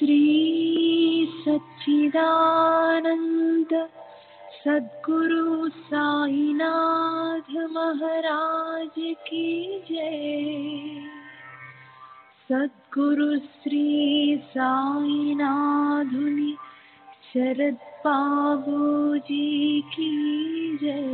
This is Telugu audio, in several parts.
श्री सच्चिदानंद सद्गुरु साईनाथ महाराज की जय। सद्गुरु श्री साईनाथुनि शरद बाबूजी की जय।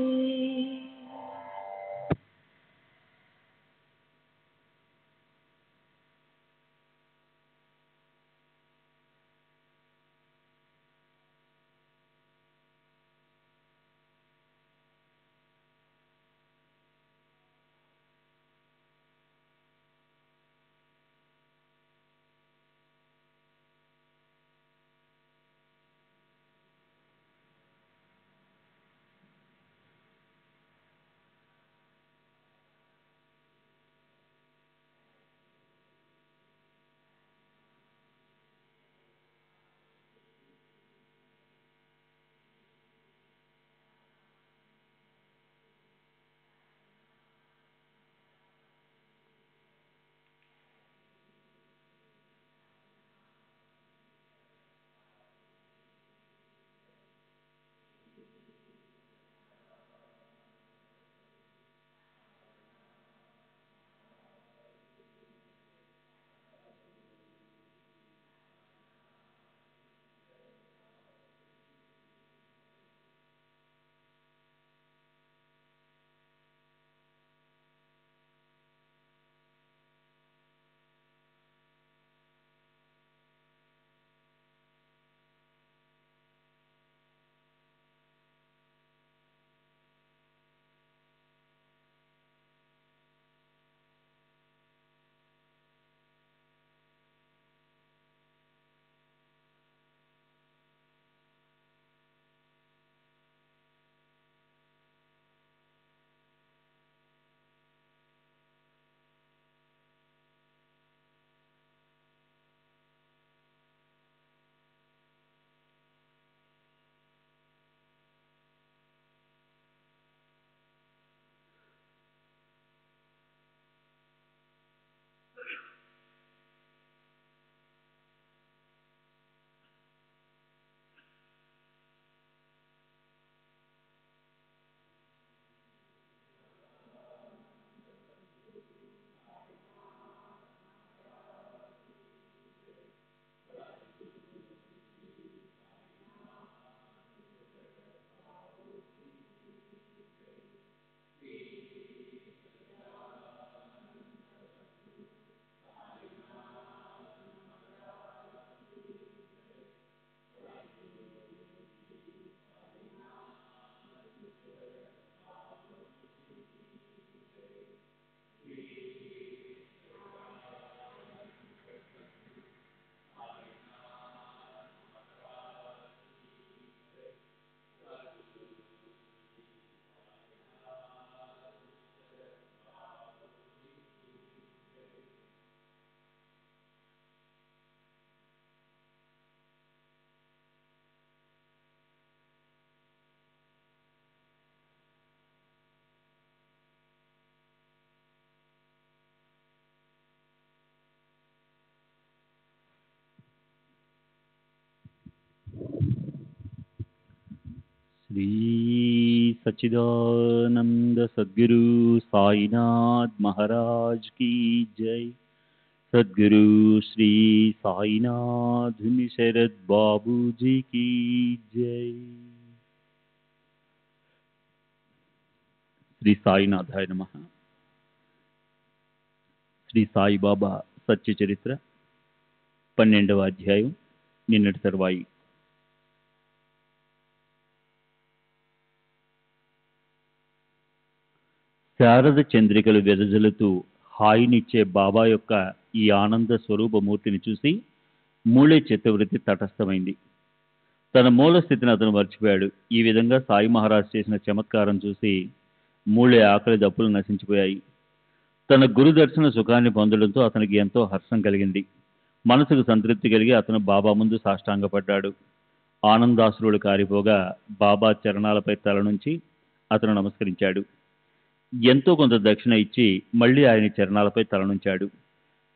श्री सच्चिदानंद सद्गुरु साईनाथ महाराज की जय। सद्गुरु श्री साईनाथ शरद बाबू जी की जय। శ్రీ సాయినాథాయ నమః. శ్రీ సాయిబాబా సత్య చరిత్ర 12వ అధ్యాయం నిన్నటి తర్వాయి. శారద చంద్రికలు వెదజల్లుతూ హాయినిచ్చే బాబా యొక్క ఈ ఆనంద స్వరూపమూర్తిని చూసి మూళే చిత్తవృత్తి తటస్థమైంది. తన మూల స్థితిని అతను మర్చిపోయాడు. ఈ విధంగా సాయి మహారాజ్ చేసిన చమత్కారం చూసి మూళే ఆకలి దప్పులు నశించిపోయాయి. తన గురు దర్శన సుఖాన్ని పొందడంతో అతనికి ఎంతో హర్షం కలిగింది. మనసుకు సంతృప్తి కలిగి అతను బాబా ముందు సాష్టాంగపడ్డాడు. ఆనందాశ్రువులు కారిపోగా బాబా చరణాలపై తల నుంచి అతను నమస్కరించాడు. ఎంతో కొంత దక్షిణ ఇచ్చి మళ్ళీ ఆయన చరణాలపై తలనుంచాడు.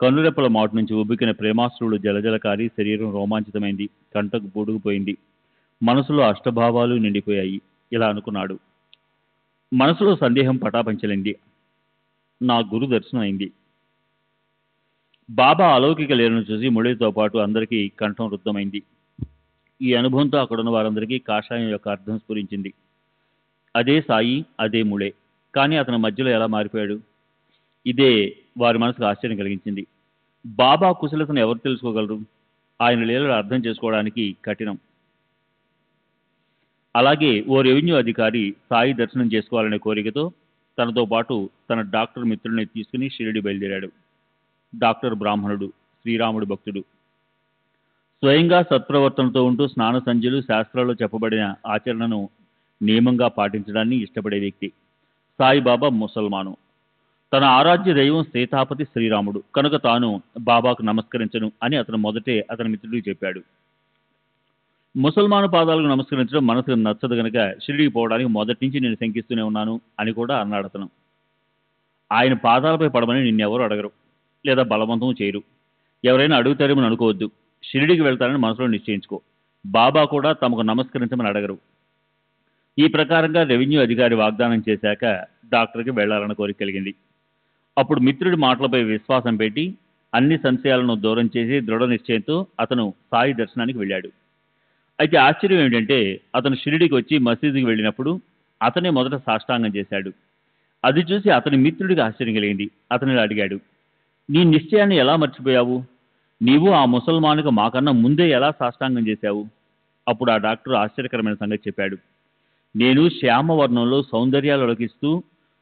కనురెప్పల మాటు నుంచి ఉబ్బికిన ప్రేమాశ్రువులు జలజలకారి శరీరం రోమాంచితమైంది. కంటకు పూడుకుపోయింది. మనసులో అష్టభావాలు నిండిపోయాయి. ఇలా అనుకున్నాడు. మనసులో సందేహం పటాపంచలింది. నా గురు దర్శనం అయింది. బాబా అలౌకిక లీలను చూసి ముడితో పాటు అందరికీ కంఠం రుద్ధమైంది. ఈ అనుభవంతో అక్కడున్న వారందరికీ కాషాయం యొక్క అర్థం స్ఫురించింది. అదే సాయి, అదే ముళే. కానీ అతని మధ్యలో ఎలా మారిపోయాడు? ఇదే వారి మనసుకు ఆశ్చర్యం కలిగించింది. బాబా కుశలతను ఎవరు తెలుసుకోగలరు? ఆయన లీలలు అర్థం చేసుకోవడానికి కఠినం. అలాగే ఓ రెవెన్యూ అధికారి సాయి దర్శనం చేసుకోవాలనే కోరికతో తనతో పాటు తన డాక్టర్ మిత్రుడిని తీసుకుని షిరిడి బయలుదేరాడు. డాక్టర్ బ్రాహ్మణుడు, శ్రీరాముడి భక్తుడు. స్వయంగా సత్ప్రవర్తనతో ఉంటూ స్నాన సంధ్యలు, శాస్త్రాల్లో చెప్పబడిన ఆచరణను నియమంగా పాటించడాన్ని ఇష్టపడే వ్యక్తి. సాయిబాబా ముసల్మాను. తన ఆరాధ్య దైవం సీతాపతి శ్రీరాముడు కనుక తాను బాబాకు నమస్కరించను అని అతను మొదటే అతని మిత్రుడికి చెప్పాడు. ముసల్మాను పాదాలకు నమస్కరించడం మనసుకు నచ్చదు గనక షిరిడికి పోవడానికి మొదటి నుంచి నేను శంకిస్తూనే ఉన్నాను అని కూడా అన్నాడు అతను. ఆయన పాదాలపై పడమని నిన్నెవరూ అడగరు, లేదా బలవంతం చేయరు. ఎవరైనా అడుగుతారేమని అనుకోవద్దు. షిరిడికి వెళ్తారని మనసులో నిశ్చయించుకో. బాబా కూడా తమకు నమస్కరించమని అడగరు. ఈ ప్రకారంగా రెవెన్యూ అధికారి వాగ్దానం చేశాక డాక్టర్కి వెళ్లాలన్న కోరిక కలిగింది. అప్పుడు మిత్రుడి మాటలపై విశ్వాసం పెట్టి అన్ని సంశయాలను దూరం చేసి దృఢ నిశ్చయంతో అతను సాయి దర్శనానికి వెళ్ళాడు. అయితే ఆశ్చర్యం ఏమిటంటే అతను షిరిడికి వచ్చి మసీదుకి వెళ్ళినప్పుడు అతనే మొదట సాష్టాంగం చేశాడు. అది చూసి అతని మిత్రుడికి ఆశ్చర్యం కలిగింది. అతను అడిగాడు, నీ నిశ్చయాన్ని ఎలా మర్చిపోయావు? నీవు ఆ ముసల్మానుకు మాకన్నా ముందే ఎలా సాష్టాంగం చేశావు? అప్పుడు ఆ డాక్టర్ ఆశ్చర్యకరమైన సంగతి చెప్పాడు. నేను శ్యామవర్ణంలో సౌందర్యాలు అలకిస్తూ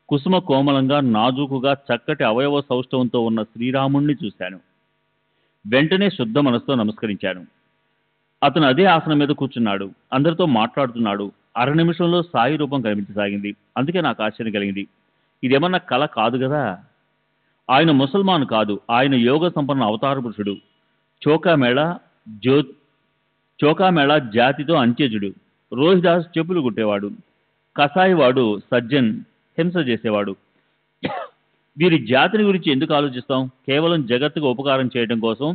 కుసుమ కోమలంగా నాజూకుగా చక్కటి అవయవ సౌష్ఠవంతో ఉన్న శ్రీరాముణ్ణి చూశాను. వెంటనే శుద్ధ మనసుతో నమస్కరించాను. అతను అదే ఆసనం మీద కూర్చున్నాడు. అందరితో మాట్లాడుతున్నాడు. అర నిమిషంలో సాయి రూపం కనిపించసాగింది. అందుకే నాకు ఆశ్చర్యం కలిగింది. ఇదేమన్నా కళ కాదు కదా? ఆయన ముసల్మాన్ కాదు, ఆయన యోగ సంపన్న అవతార పురుషుడు. చోకామేళ జాతితో అంత్యజుడు. రోహిదాస్ చెప్పులు కుట్టేవాడు. కసాయివాడు సజ్జన్ హింస చేసేవాడు. వీరి జాతిని గురించి ఎందుకు ఆలోచిస్తాం? కేవలం జగత్తుకు ఉపకారం చేయడం కోసం,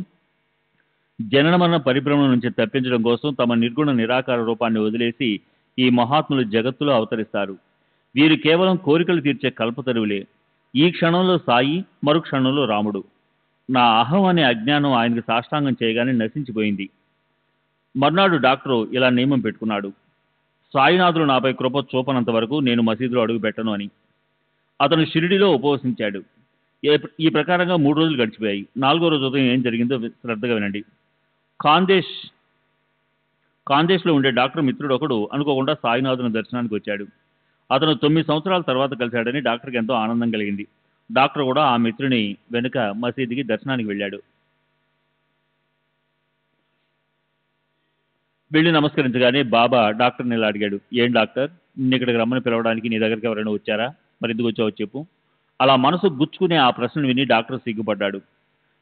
జననమరణ పరిభ్రమణ నుంచి తప్పించడం కోసం తమ నిర్గుణ నిరాకార రూపాన్ని వదిలేసి ఈ మహాత్ములు జగత్తులో అవతరిస్తారు. వీరు కేవలం కోరికలు తీర్చే కల్పతరువులే. ఈ క్షణంలో సాయి, మరు క్షణంలో రాముడు. నా అహం అనే అజ్ఞానం ఆయనకు సాష్టాంగం చేయగానే నశించిపోయింది. మర్నాడు డాక్టరు ఇలా నియమం పెట్టుకున్నాడు. సాయినాథులు నాపై కృప చూపనంత వరకు నేను మసీదులో అడుగు పెట్టను అని. అతను షిరిడిలో ఉపవసించాడు. ఈ ప్రకారంగా 3 రోజులు గడిచిపోయాయి. 4వ రోజు ఉదయం ఏం జరిగిందో శ్రద్ధగా వినండి. కాందేశ్లో ఉండే డాక్టర్ మిత్రుడు ఒకడు అనుకోకుండా సాయినాథుని దర్శనానికి వచ్చాడు. అతను 9 సంవత్సరాల తర్వాత కలిశాడని డాక్టర్కి ఎంతో ఆనందం కలిగింది. డాక్టర్ కూడా ఆ మిత్రుని వెనుక మసీదుకి దర్శనానికి వెళ్ళాడు. వెళ్ళి నమస్కరించగానే బాబా డాక్టర్ని ఇలా అడిగాడు, ఏం డాక్టర్, నిన్ను ఇక్కడికి రమ్మని పిలవడానికి నీ దగ్గరికి ఎవరైనా వచ్చారా? మరి ఎందుకు వచ్చావో చెప్పు. అలా మనసు గుచ్చుకునే ఆ ప్రశ్నను విని డాక్టర్ సిగ్గుపడ్డాడు.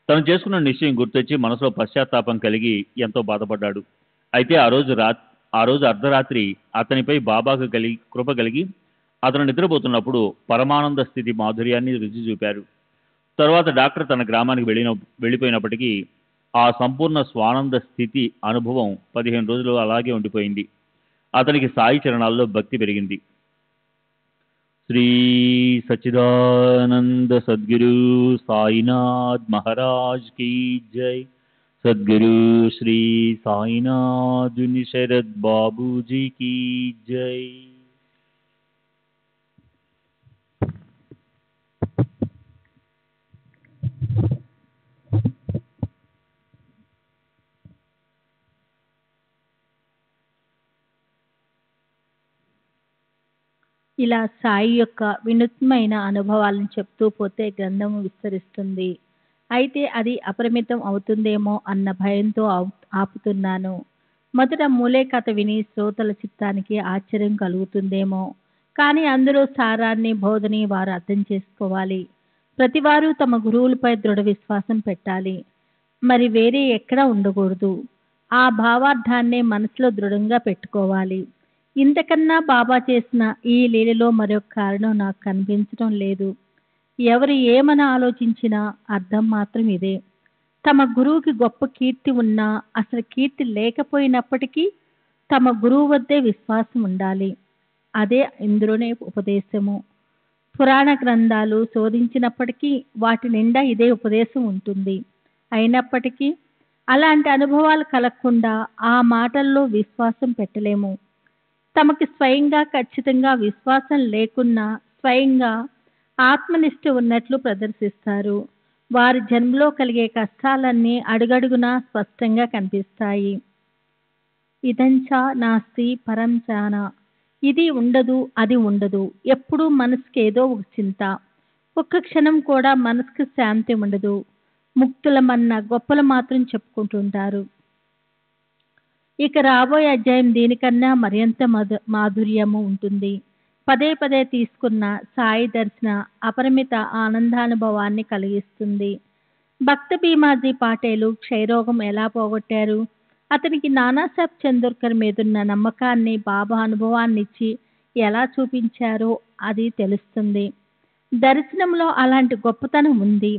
తను చేసుకున్న నిశ్చయం గుర్తొచ్చి మనసులో పశ్చాత్తాపం కలిగి ఎంతో బాధపడ్డాడు. అయితే ఆ రోజు అర్ధరాత్రి అతనిపై బాబాకు కృప కలిగి అతను నిద్రపోతున్నప్పుడు పరమానంద స్థితి మాధుర్యాన్ని రుచి చూపారు. తరువాత డాక్టర్ తన గ్రామానికి వెళ్ళిపోయినప్పటికీ ఆ సంపూర్ణ స్వానంద స్థితి అనుభవం 15 రోజులు అలాగే ఉండిపోయింది. అతనికి సాయి చరణాల్లో భక్తి పెరిగింది. శ్రీ సచ్చిదానంద సద్గురు సాయినాథ్ మహారాజ్ కీ జై. సద్గురు శ్రీ సాయినాథుని శరద్ బాబూజీ కీ జై. ఇలా సాయి యొక్క వినూత్నమైన అనుభవాలను చెప్తూ పోతే గ్రంథము విస్తరిస్తుంది. అయితే అది అపరిమితం అవుతుందేమో అన్న భయంతో ఆపుతున్నాను. మొదట మూలే కథ విని శ్రోతల చిత్తానికి ఆశ్చర్యం కలుగుతుందేమో, కానీ అందులో సారాన్ని, బోధని వారు అర్థం చేసుకోవాలి. ప్రతివారు తమ గురువులపై దృఢ విశ్వాసం పెట్టాలి. మరి వేరే ఎక్కడా ఉండకూడదు. ఆ భావార్థాన్నే మనసులో దృఢంగా పెట్టుకోవాలి. ఇంతకన్నా బాబా చేసిన ఈ లీలలో మరొక కారణం నాకు కనిపించడం లేదు. ఎవరు ఏమని ఆలోచించినా అర్థం మాత్రం ఇదే. తమ గురువుకి గొప్ప కీర్తి ఉన్నా అసలు కీర్తి లేకపోయినప్పటికీ తమ గురువు వద్దే విశ్వాసం ఉండాలి. అదే ఇందులోనే ఉపదేశము. పురాణ గ్రంథాలు శోధించినప్పటికీ వాటి నిండా ఇదే ఉపదేశం ఉంటుంది. అయినప్పటికీ అలాంటి అనుభవాలు కలగకుండా ఆ మాటల్లో విశ్వాసం పెట్టలేము. తమకి స్వయంగా ఖచ్చితంగా విశ్వాసం లేకున్నా స్వయంగా ఆత్మనిష్ట ఉన్నట్లు ప్రదర్శిస్తారు. వారి జన్మలో కలిగే కష్టాలన్నీ అడుగడుగునా స్పష్టంగా కనిపిస్తాయి. ఇదంచా నాస్తి పరం చాన. ఇది ఉండదు, అది ఉండదు. ఎప్పుడూ మనసుకి ఏదో ఒక చింత. ఒక్క క్షణం కూడా మనసుకు శాంతి ఉండదు. ముక్తులమన్న గొప్పలు మాత్రం చెప్పుకుంటుంటారు. ఇక రాబోయే అధ్యాయం దీనికన్నా మరింత మాధుర్యము ఉంటుంది. పదే పదే తీసుకున్న సాయి దర్శన అపరిమిత ఆనందానుభవాన్ని కలిగిస్తుంది. భక్త భీమాజీ పాటేలు క్షయరోగం ఎలా పోగొట్టారు? అతనికి నానాసాహెబ్ చందోర్కర్ మీదున్న నమ్మకాన్ని బాబా అనుభవాన్నిచ్చి ఎలా చూపించారో అది తెలుస్తుంది. దర్శనంలో అలాంటి గొప్పతనం ఉంది.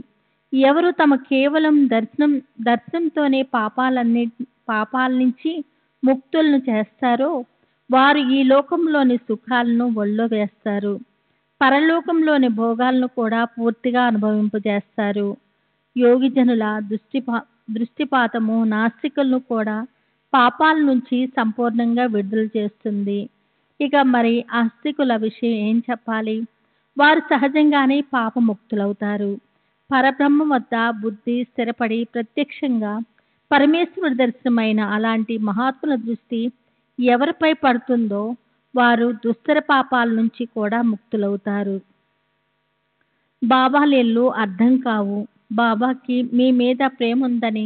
ఎవరు తమ కేవలం దర్శనంతోనే పాపాల నుంచి ముక్తులను చేస్తారో వారు ఈ లోకంలోని సుఖాలను ఒళ్ళో వేస్తారు. పరలోకంలోని భోగాలను కూడా పూర్తిగా అనుభవింపజేస్తారు. యోగిజనుల దృష్టిపాతము నాస్తికులను కూడా పాపాల నుంచి సంపూర్ణంగా విడుదల చేస్తుంది. ఇక మరి ఆస్తికుల విషయం ఏం చెప్పాలి? వారు సహజంగానే పాపముక్తులవుతారు. పరబ్రహ్మ వద్ద బుద్ధి స్థిరపడి ప్రత్యక్షంగా పరమేశ్వరుడు దర్శనమైన అలాంటి మహాత్ముల దృష్టి ఎవరిపై పడుతుందో వారు దుస్తర పాపాల నుంచి కూడా ముక్తులవుతారు. బాబా లీలలు అర్థం కావు. బాబాకి మీ మీద ప్రేమ ఉందని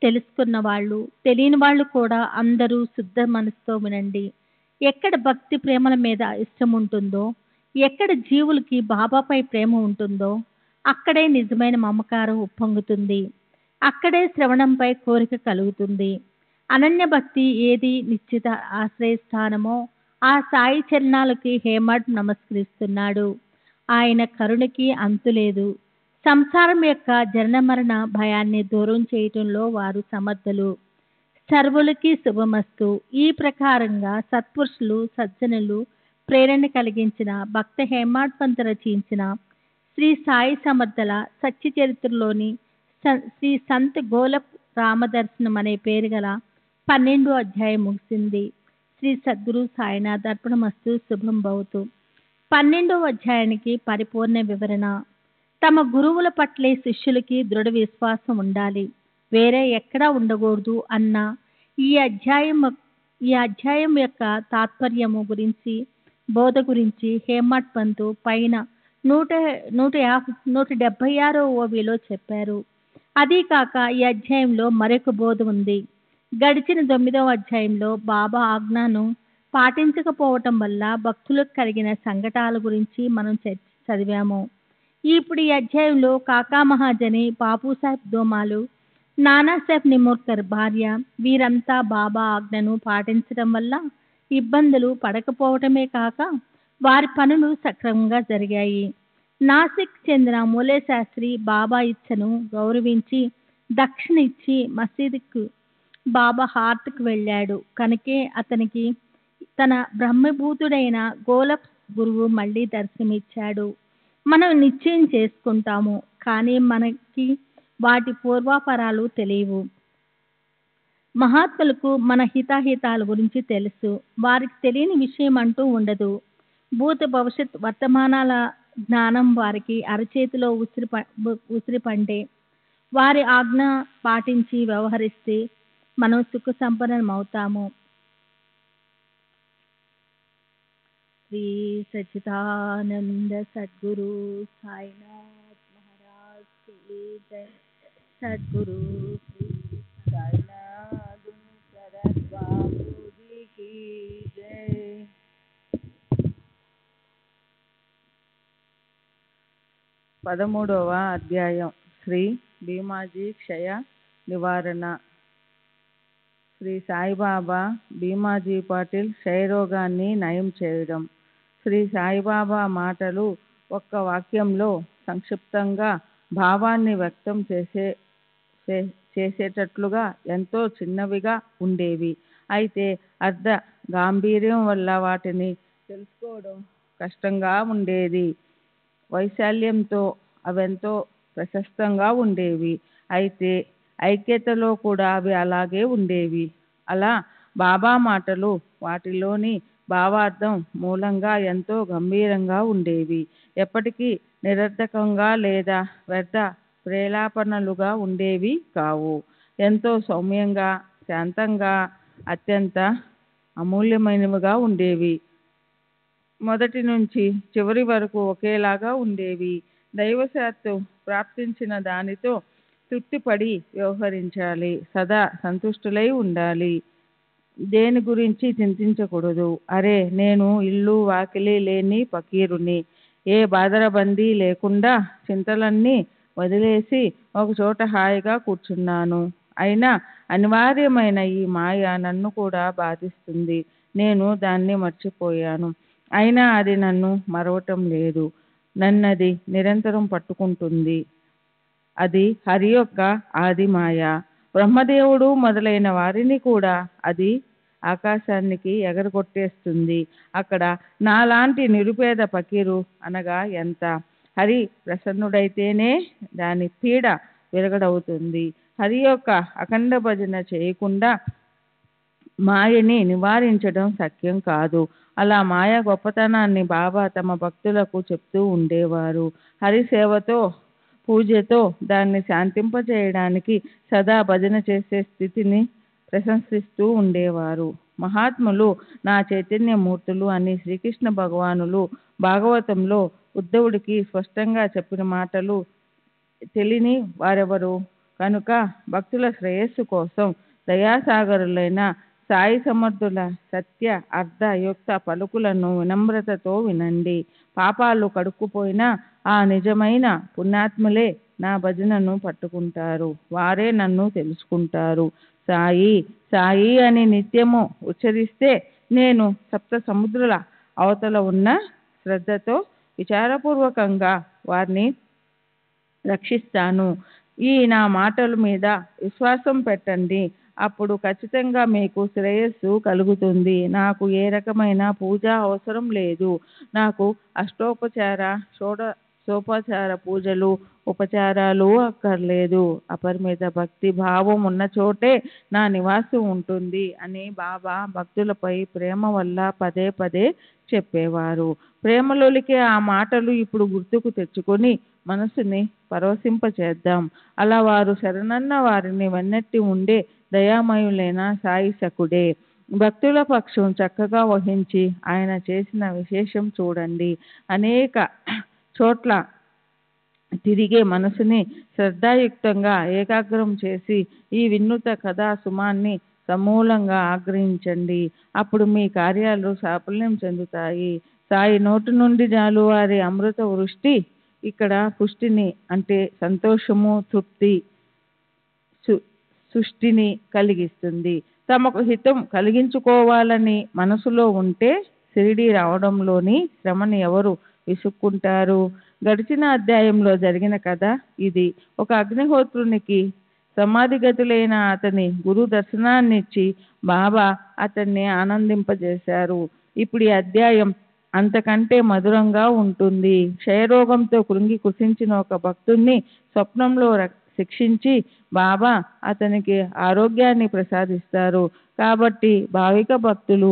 తెలుసుకున్న వాళ్ళు, తెలియని వాళ్ళు కూడా అందరూ శుద్ధ మనసుతో వినండి. ఎక్కడ భక్తి ప్రేమల మీద ఇష్టం ఉంటుందో, ఎక్కడ జీవులకి బాబాపై ప్రేమ ఉంటుందో అక్కడే నిజమైన మమకారం ఉప్పొంగుతుంది. అక్కడే శ్రవణంపై కోరిక కలుగుతుంది. అనన్య భక్తి ఏది నిశ్చిత ఆశ్రయస్థానమో ఆ సాయి చరణాలకి హేమడ్ నమస్కరిస్తున్నాడు. ఆయన కరుణకి అంతులేదు. సంసారం యొక్క జనన మరణ భయాన్ని దూరం చేయటంలో వారు సమర్థులు. సర్వులకి శుభమస్తు. ఈ ప్రకారంగా సత్పురుషులు సజ్జనులు ప్రేరణ కలిగించిన భక్త హేమాడ్ పంత్ రచించిన శ్రీ సాయి సమర్థల సత్య చరిత్రలోని శ్రీ సంత్ గోలప్ రామదర్శనం అనే పేరు గల 12వ అధ్యాయం ముగిసింది. శ్రీ సద్గురు సాయినాథ్ అర్పణమస్తు. శుభం భవతు. 12వ అధ్యాయానికి పరిపూర్ణ వివరణ. తమ గురువుల పట్లే శిష్యులకి దృఢ విశ్వాసం ఉండాలి, వేరే ఎక్కడా ఉండకూడదు అన్న ఈ అధ్యాయం యొక్క తాత్పర్యము గురించి బోధ గురించి హేమడ్ పంత్ పైన 176వ ఓవిలో చెప్పారు. అదీ కాక ఈ అధ్యాయంలో మరొక బోధ ఉంది. గడిచిన 9వ అధ్యాయంలో బాబా ఆజ్ఞను పాటించకపోవటం వల్ల భక్తులకు కలిగిన సంకటాల గురించి మనం చదివాము. ఇప్పుడు ఈ అధ్యాయంలో కాకా మహాజని, బాపూసాహెబ్ దోమాలు, నానాసాహెబ్ నిమోర్కర్ భార్య వీరంతా బాబా ఆజ్ఞను పాటించడం వల్ల ఇబ్బందులు పడకపోవటమే కాక వారి పనులు సక్రమంగా జరిగాయి. నాసిక్ చెందిన మూలే శాస్త్రి బాబా ఇచ్చను గౌరవించి దక్షిణ ఇచ్చి మసీదుకు బాబా హార్ట్కి వెళ్ళాడు. కనుకే అతనికి తన బ్రహ్మభూతుడైన గోలప్ గురువు మళ్ళీ దర్శనమిచ్చాడు. మనం నిశ్చయం చేసుకుంటాము, కానీ మనకి వాటి పూర్వాపరాలు తెలియవు. మహాత్ములకు మన హితాహితాల గురించి తెలుసు. వారికి తెలియని విషయం అంటూ ఉండదు. భూత భవిష్యత్ వర్తమానాల జ్ఞానం వారికి అరచేతిలో ఉసిరి పండే. వారి ఆజ్ఞ పాటించి వ్యవహరిస్తే మనం సుఖ సంపన్నం. శ్రీ సచ్చిదానంద సద్గురు సాయినాథ్ మహారాజ్ की जय. सद्गुरु श्री साईनाथ शरद बाबू जी की जय. 13వ అధ్యాయం శ్రీ భీమాజీ క్షయ నివారణ. శ్రీ సాయిబాబా భీమాజీ పాటిల్ క్షయరోగాన్ని నయం చేయడం. శ్రీ సాయిబాబా మాటలు ఒక్క వాక్యంలో సంక్షిప్తంగా భావాన్ని వ్యక్తం చేసేటట్లుగా ఎంతో చిన్నవిగా ఉండేవి. అయితే అర్ధ గాంభీర్యం వల్ల వాటిని తెలుసుకోవడం కష్టంగా ఉండేది. వైశాల్యంతో అవెంతో ప్రశస్తంగా ఉండేవి. అయితే ఐక్యతలో కూడా అవి అలాగే ఉండేవి. అలా బాబా మాటలు వాటిలోని భావార్థం మూలంగా ఎంతో గంభీరంగా ఉండేవి. ఎప్పటికీ నిరర్ధకంగా లేదా వ్యర్థ ప్రేలాపనలుగా ఉండేవి కావు. ఎంతో సౌమ్యంగా, శాంతంగా, అత్యంత అమూల్యమైనవిగా ఉండేవి. మొదటి నుంచి చివరి వరకు ఒకేలాగా ఉండేవి. దైవశాత్తు ప్రాప్తించిన దానితో తృప్తిపడి వ్యవహరించాలి. సదా సంతుష్టులై ఉండాలి. దేని గురించి చింతించకూడదు. అరే, నేను ఇల్లు వాకిలి లేని ఫకీరుని. ఏ బాదరబందీ లేకుండా చింతలన్నీ వదిలేసి ఒకచోట హాయిగా కూర్చున్నాను. అయినా అనివార్యమైన ఈ మాయ నన్ను కూడా బాధిస్తుంది. నేను దాన్ని మర్చిపోయాను. అయినా అది నన్ను మరవటం లేదు. నన్నది నిరంతరం పట్టుకుంటుంది. అది హరి యొక్క ఆది మాయ. బ్రహ్మదేవుడు మొదలైన వారిని కూడా అది ఆకాశానికి ఎగరగొట్టేస్తుంది. అక్కడ నాలాంటి నిరుపేద ఫకీరు అనగా ఎంత? హరి ప్రసన్నుడైతేనే దాని పీడ విరగడవుతుంది. హరి యొక్క అఖండ భజన చేయకుండా మాయని నివారించడం శక్యం కాదు. అలా మాయ గొప్పతనాన్ని బాబా తమ భక్తులకు చెప్తూ ఉండేవారు. హరి సేవతో, పూజతో దాన్ని శాంతింపజేయడానికి సదా భజన చేసే స్థితిని ప్రశంసిస్తూ ఉండేవారు. మహాత్ములు నా చైతన్యమూర్తులు అని శ్రీకృష్ణ భగవానులు భాగవతంలో ఉద్ధవుడికి స్పష్టంగా చెప్పిన మాటలు తెలియని వారెవరు? కనుక భక్తుల శ్రేయస్సు కోసం దయాసాగరులైన సాయి సమర్థుల సత్య అర్థ యుక్త పలుకులను వినమ్రతతో వినండి. పాపాలు కడుక్కుపోయినా ఆ నిజమైన పుణ్యాత్ములే నా భజనను పట్టుకుంటారు. వారే నన్ను తెలుసుకుంటారు. సాయి సాయి అని నిత్యము ఉచ్చరిస్తే నేను సప్త సముద్రుల అవతల ఉన్న శ్రద్ధతో విచారపూర్వకంగా వారిని రక్షిస్తాను. ఈ నా మాటల మీద విశ్వాసం పెట్టండి. అప్పుడు ఖచ్చితంగా మీకు శ్రేయస్సు కలుగుతుంది. నాకు ఏ రకమైన పూజ అవసరం లేదు. నాకు అష్టోపచార షోడశోపచార పూజలు ఉపచారాలు అక్కర్లేదు. అపరిమిత భక్తి భావం ఉన్న చోటే నా నివాసం ఉంటుంది అని బాబా భక్తులపై ప్రేమ వల్ల పదే పదే చెప్పేవారు. ప్రేమలోలికే ఆ మాటలు ఇప్పుడు గుర్తుకు తెచ్చుకొని మనసుని పరవశింపచేద్దాం. అలా వారు శరణన్న వారిని వెన్నెట్టి ఉండే దయామయులైన సాయి సకుడే. భక్తుల పక్షం చక్కగా వహించి ఆయన చేసిన విశేషం చూడండి. అనేక చోట్ల తిరిగే మనసుని శ్రద్ధాయుక్తంగా ఏకాగ్రం చేసి ఈ వినూత కథా సుమాన్ని సమూలంగా ఆగ్రహించండి. అప్పుడు మీ కార్యాలు సాఫల్యం చెందుతాయి. సాయి నోటి నుండి జాలువారి అమృత వృష్టి ఇక్కడ పుష్టిని అంటే సంతోషము, తృప్తి, సృష్టిని కలిగిస్తుంది. తమకు హితం కలిగించుకోవాలని మనసులో ఉంటే షిరిడీ రావడంలోని శ్రమని ఎవరు విసుక్కుంటారు? గడిచిన అధ్యాయంలో జరిగిన కథ ఇది. ఒక అగ్నిహోత్రునికి సమాధిగతులైన అతని గురు దర్శనాన్నిచ్చి బాబా అతన్ని ఆనందింపజేశారు. ఇప్పుడు ఈ అధ్యాయం అంతకంటే మధురంగా ఉంటుంది. క్షయరోగంతో కృంగి కృషించిన ఒక భక్తుణ్ణి స్వప్నంలో శిక్షించి బాబా అతనికి ఆరోగ్యాన్ని ప్రసాదిస్తారు. కాబట్టి భావిక భక్తులు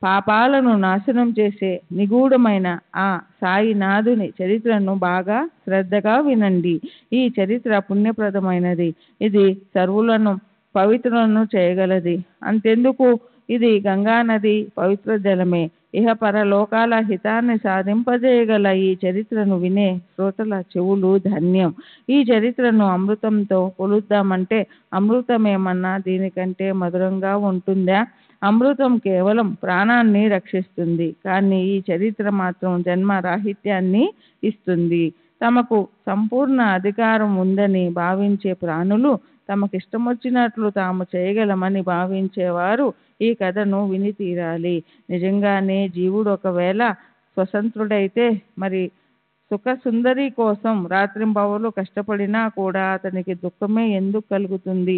పాపాలను నాశనం చేసే నిగూఢమైన ఆ సాయినాథుని చరిత్రను బాగా శ్రద్ధగా వినండి. ఈ చరిత్ర పుణ్యప్రదమైనది. ఇది సర్వులను పవిత్రులను చేయగలది. అంతెందుకు, ఇది గంగానది పవిత్ర జలమే. ఇహపర లోకాల హితాన్ని సాధింపజేయగల ఈ చరిత్రను వినే శ్రోతల చెవులు ధన్యం. ఈ చరిత్రను అమృతంతో పోలుద్దామంటే అమృతమేమన్నా దీనికంటే మధురంగా ఉంటుందా? అమృతం కేవలం ప్రాణాన్ని రక్షిస్తుంది. కానీ ఈ చరిత్ర మాత్రం జన్మ రాహిత్యాన్ని ఇస్తుంది. తమకు సంపూర్ణ అధికారం ఉందని భావించే ప్రాణులు తమకిష్టమొచ్చినట్లు తాము చేయగలమని భావించేవారు ఈ కథను విని తీరాలి. నిజంగానే జీవుడు ఒకవేళ స్వతంత్రుడైతే మరి సుఖ సుందరి కోసం రాత్రింబవలు కష్టపడినా కూడా అతనికి దుఃఖమే ఎందుకు కలుగుతుంది?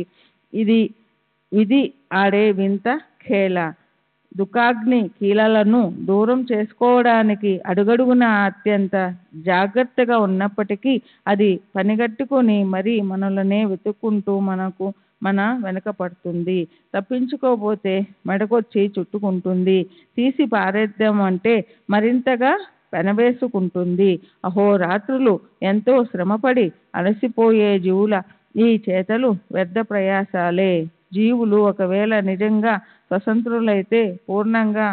ఇది ఆడే వింత ఖేల. దుఃఖాగ్ని కీలలను దూరం చేసుకోవడానికి అడుగడుగున అత్యంత జాగ్రత్తగా ఉన్నప్పటికీ అది పనిగట్టుకొని మరీ మనలనే వెతుక్కుంటూ మన వెనక పడుతుంది. తప్పించుకోపోతే మెడకొచ్చి చుట్టుకుంటుంది. తీసి పారేద్దాం అంటే మరింతగా పెనవేసుకుంటుంది. అహోరాత్రులు ఎంతో శ్రమపడి అలసిపోయే జీవుల ఈ చేతలు వ్యర్థ ప్రయాసాలే. జీవులు ఒకవేళ నిజంగా స్వతంత్రులైతే పూర్ణంగా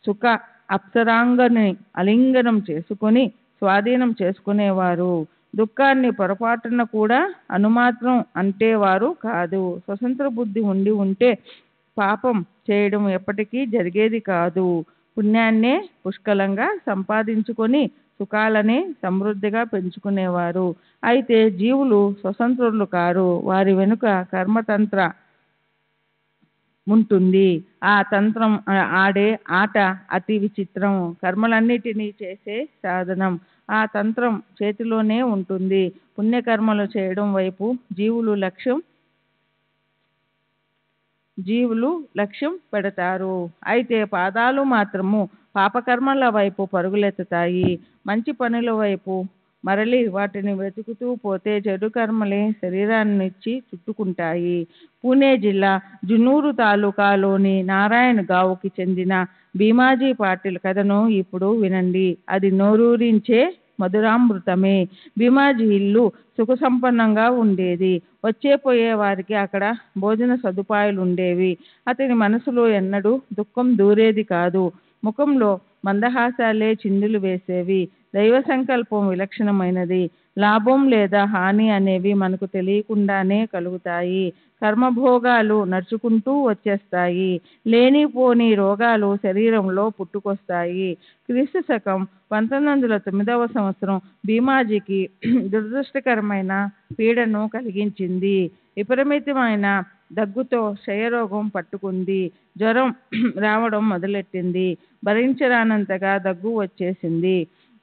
సుఖ అప్సరాంగని ఆలింగనం చేసుకొని స్వాధీనం చేసుకునేవారు. దుఃఖాన్ని పొరపాటున కూడా అనుమాత్రం అంటేవారు కాదు. స్వతంత్ర బుద్ధి ఉంటే పాపం చేయడం ఎప్పటికీ జరిగేది కాదు. పుణ్యాన్నే పుష్కలంగా సంపాదించుకొని సుఖాలనే సమృద్ధిగా పెంచుకునేవారు. అయితే జీవులు స్వతంత్రులు కారు. వారి వెనుక కర్మతంత్ర ఉంటుంది. ఆ తంత్రం ఆడే ఆట అతి విచిత్రం. కర్మలన్నిటినీ చేసే సాధనం ఆ తంత్రం చేతిలోనే ఉంటుంది. పుణ్యకర్మలు చేయడం వైపు జీవులు లక్ష్యం పెడతారు. అయితే పాదాలు మాత్రము పాపకర్మల వైపు పరుగులెత్తుతాయి. మంచి పనుల వైపు మరలి వాటిని వెతుకుతూ పోతే చెడు కర్మలే శరీరాన్నిచ్చి చుట్టుకుంటాయి. పూణే జిల్లా జున్నూరు తాలూకాలోని నారాయణ గావుకి చెందిన భీమాజీ పాటిల్ కథను ఇప్పుడు వినండి. అది నోరూరించే మధురామృతమే. భీమాజీ ఇల్లు సుఖసంపన్నంగా ఉండేది. వచ్చేపోయే వారికి అక్కడ భోజన సదుపాయాలుండేవి. అతని మనసులో ఎన్నడూ దుఃఖం దూరేది కాదు. ముఖంలో మందహాసాలే చిందులు వేసేవి. దైవ సంకల్పం విలక్షణమైనది. లాభం లేదా హాని అనేవి మనకు తెలియకుండానే కలుగుతాయి. కర్మభోగాలు నడుచుకుంటూ వచ్చేస్తాయి. లేనిపోని రోగాలు శరీరంలో పుట్టుకొస్తాయి. క్రీస్తు శకం 1909 సంవత్సరం భీమాజీకి దురదృష్టకరమైన పీడను కలిగించింది. విపరీతమైన దగ్గుతో క్షయరోగం పట్టుకుంది. జ్వరం రావడం మొదలెట్టింది. భరించరానంతగా దగ్గు వచ్చేసింది.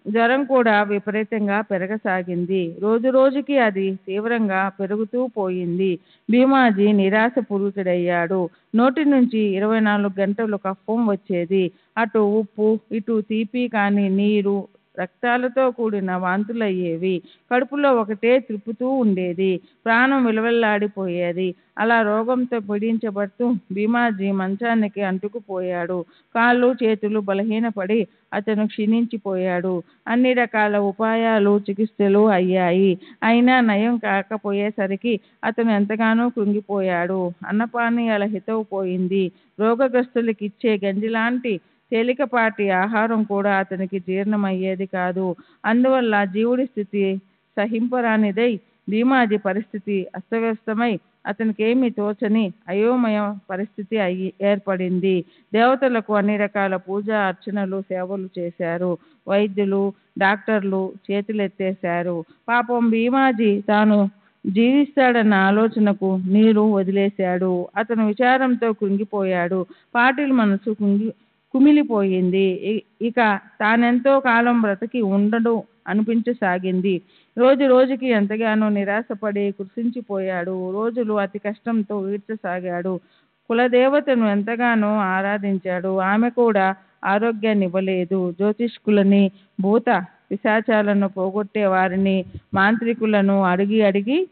జ్వరం కూడా విపరీతంగా పెరగసాగింది. రోజు రోజుకి అది తీవ్రంగా పెరుగుతూ పోయింది. భీమాజీ నిరాశపూరితుడయ్యాడు. నోటి నుంచి 24 గంటలు కఫం వచ్చేది. అటు ఉప్పు ఇటు తీపి కాని నీరు, రక్తాలతో కూడిన వాంతులయ్యేవి. కడుపులో ఒకటే త్రిప్పుతూ ఉండేది. ప్రాణం విలవెల్లాడిపోయేది. అలా రోగంతో పీడించబడుతూ భీమాజీ మంచానికి అంటుకుపోయాడు. కాళ్ళు చేతులు బలహీనపడి అతను క్షీణించిపోయాడు. అన్ని రకాల ఉపాయాలు చికిత్సలు అయ్యాయి. అయినా నయం కాకపోయేసరికి అతను ఎంతగానో కృంగిపోయాడు. అన్నపానీయాల హితవు పోయింది. రోగగ్రస్తులకిచ్చే గంజిలాంటి తేలికపాటి ఆహారం కూడా అతనికి జీర్ణమయ్యేది కాదు. అందువల్ల జీవుడి స్థితి సహింపరానిదై భీమాజీ పరిస్థితి అస్తవ్యస్తమై అతనికేమీ తోచని అయోమయ పరిస్థితి ఏర్పడింది. దేవతలకు అన్ని రకాల పూజ అర్చనలు సేవలు చేశారు. వైద్యులు డాక్టర్లు చేతులెత్తేశారు. పాపం భీమాజీ తాను జీవిస్తాడన్న ఆలోచనకు నీరు వదిలేశాడు. అతను విచారంతో కృంగిపోయాడు. పాటిల్ మనసు కుమిలిపోయింది. ఇక తానెంతో కాలం బ్రతికి ఉండడు అనిపించసాగింది. రోజు రోజుకి ఎంతగానో నిరాశపడి కృషించిపోయాడు. రోజులు అతి కష్టంతో ఈడ్చసాగాడు. కులదేవతను ఎంతగానో ఆరాధించాడు. ఆమె కూడా ఆరోగ్యాన్ని ఇవ్వలేదు. జ్యోతిష్కులని, భూత పిశాచాలను పోగొట్టే వారిని, మాంత్రికులను అడిగి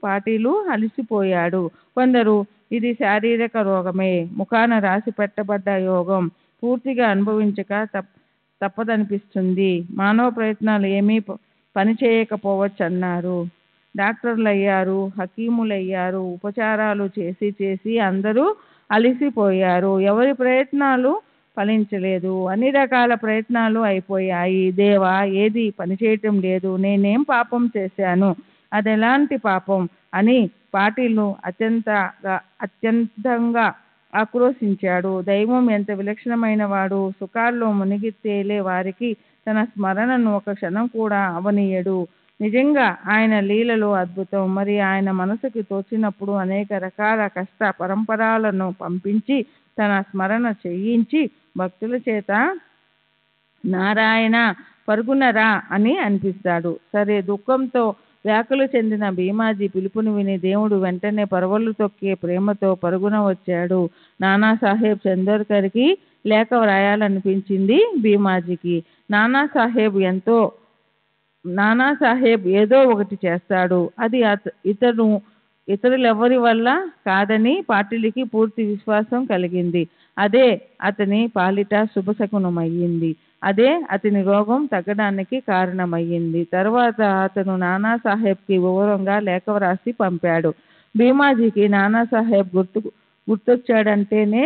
పాటీలు అలసిపోయాడు. కొందరు ఇది శారీరక రోగమే, ముఖాన రాసి పెట్టబడ్డ యోగం, పూర్తిగా అనుభవించక తప్పదనిపిస్తుంది, మానవ ప్రయత్నాలు ఏమీ పనిచేయకపోవచ్చన్నారు. డాక్టర్లయ్యారు, హకీములయ్యారు. ఉపచారాలు చేసి అందరూ అలసిపోయారు. ఎవరి ప్రయత్నాలు ఫలించలేదు. అన్ని రకాల ప్రయత్నాలు అయిపోయాయి. దేవా, ఏది పనిచేయటం లేదు. నేనేం పాపం చేశాను? అదెలాంటి పాపం అని పాటిల్ అత్యంతంగా ఆక్రోశించాడు. దైవం ఎంత విలక్షణమైన వాడు! సుఖాల్లో మునిగి తేలే వారికి తన స్మరణను ఒక క్షణం కూడా అవనీయడు. నిజంగా ఆయన లీలలు అద్భుతం. మరి ఆయన మనసుకి తోచినప్పుడు అనేక రకాల కష్ట పరంపరాలను పంపించి తన స్మరణ చేయించి భక్తుల చేత నారాయణ పరుగునరా అని అనిపిస్తాడు. సరే, దుఃఖంతో వ్యాకులు చెందిన భీమాజీ పిలుపుని విని దేవుడు వెంటనే పరవళ్ళు తొక్కే ప్రేమతో పరుగున వచ్చాడు. నానాసాహెబ్ చందోర్కర్కి లేఖ వ్రాయాలనిపించింది భీమాజీకి. నానాసాహెబ్ ఏదో ఒకటి చేస్తాడు, అది ఇతరులెవరి వల్ల కాదని పాటిల్కి పూర్తి విశ్వాసం కలిగింది. అదే అతని పాలిట శుభశకునమయ్యింది. అదే అతని రోగం తగ్గడానికి కారణమయ్యింది. తర్వాత అతను నానాసాహెబ్కి వివరంగా లేఖ వ్రాసి పంపాడు. భీమాజీకి నానాసాహెబ్ గుర్తొచ్చాడంటేనే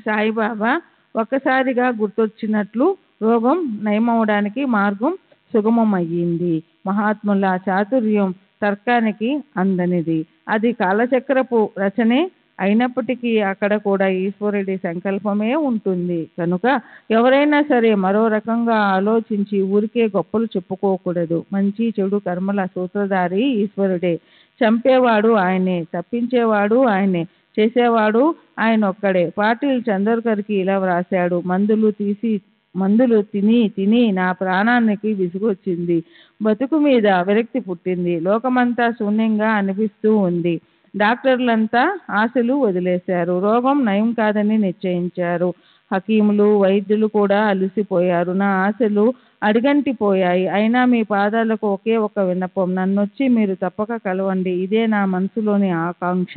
సాయిబాబా ఒక్కసారిగా గుర్తొచ్చినట్లు రోగం నయమవడానికి మార్గం సుగమమయ్యింది. మహాత్ముల చాతుర్యం తర్కానికి అందనిది. అది కాలచక్రపు రచనే అయినప్పటికీ అక్కడ కూడా ఈశ్వరుడి సంకల్పమే ఉంటుంది. కనుక ఎవరైనా సరే మరో రకంగా ఆలోచించి ఊరికే గొప్పలు చెప్పుకోకూడదు. మంచి చెడు కర్మల సూత్రధారి ఈశ్వరుడే. చంపేవాడు ఆయనే, తప్పించేవాడు ఆయనే, చేసేవాడు ఆయన ఒక్కడే. పాటిల్ చందోర్కర్కి ఇలా వ్రాశాడు: మందులు తిని తిని నా ప్రాణానికి విసుగొచ్చింది. బతుకు మీద విరక్తి పుట్టింది. లోకమంతా శూన్యంగా అనిపిస్తూ ఉంది. డాక్టర్లంతా ఆశలు వదిలేశారు. రోగం నయం కాదని నిశ్చయించారు. హకీములు, వైద్యులు కూడా అలసిపోయారు. నా ఆశలు అడిగంటిపోయాయి. అయినా మీ పాదాలకు ఒకే ఒక విన్నపం, నన్నొచ్చి మీరు తప్పక కలవండి. ఇదే నా మనసులోని ఆకాంక్ష.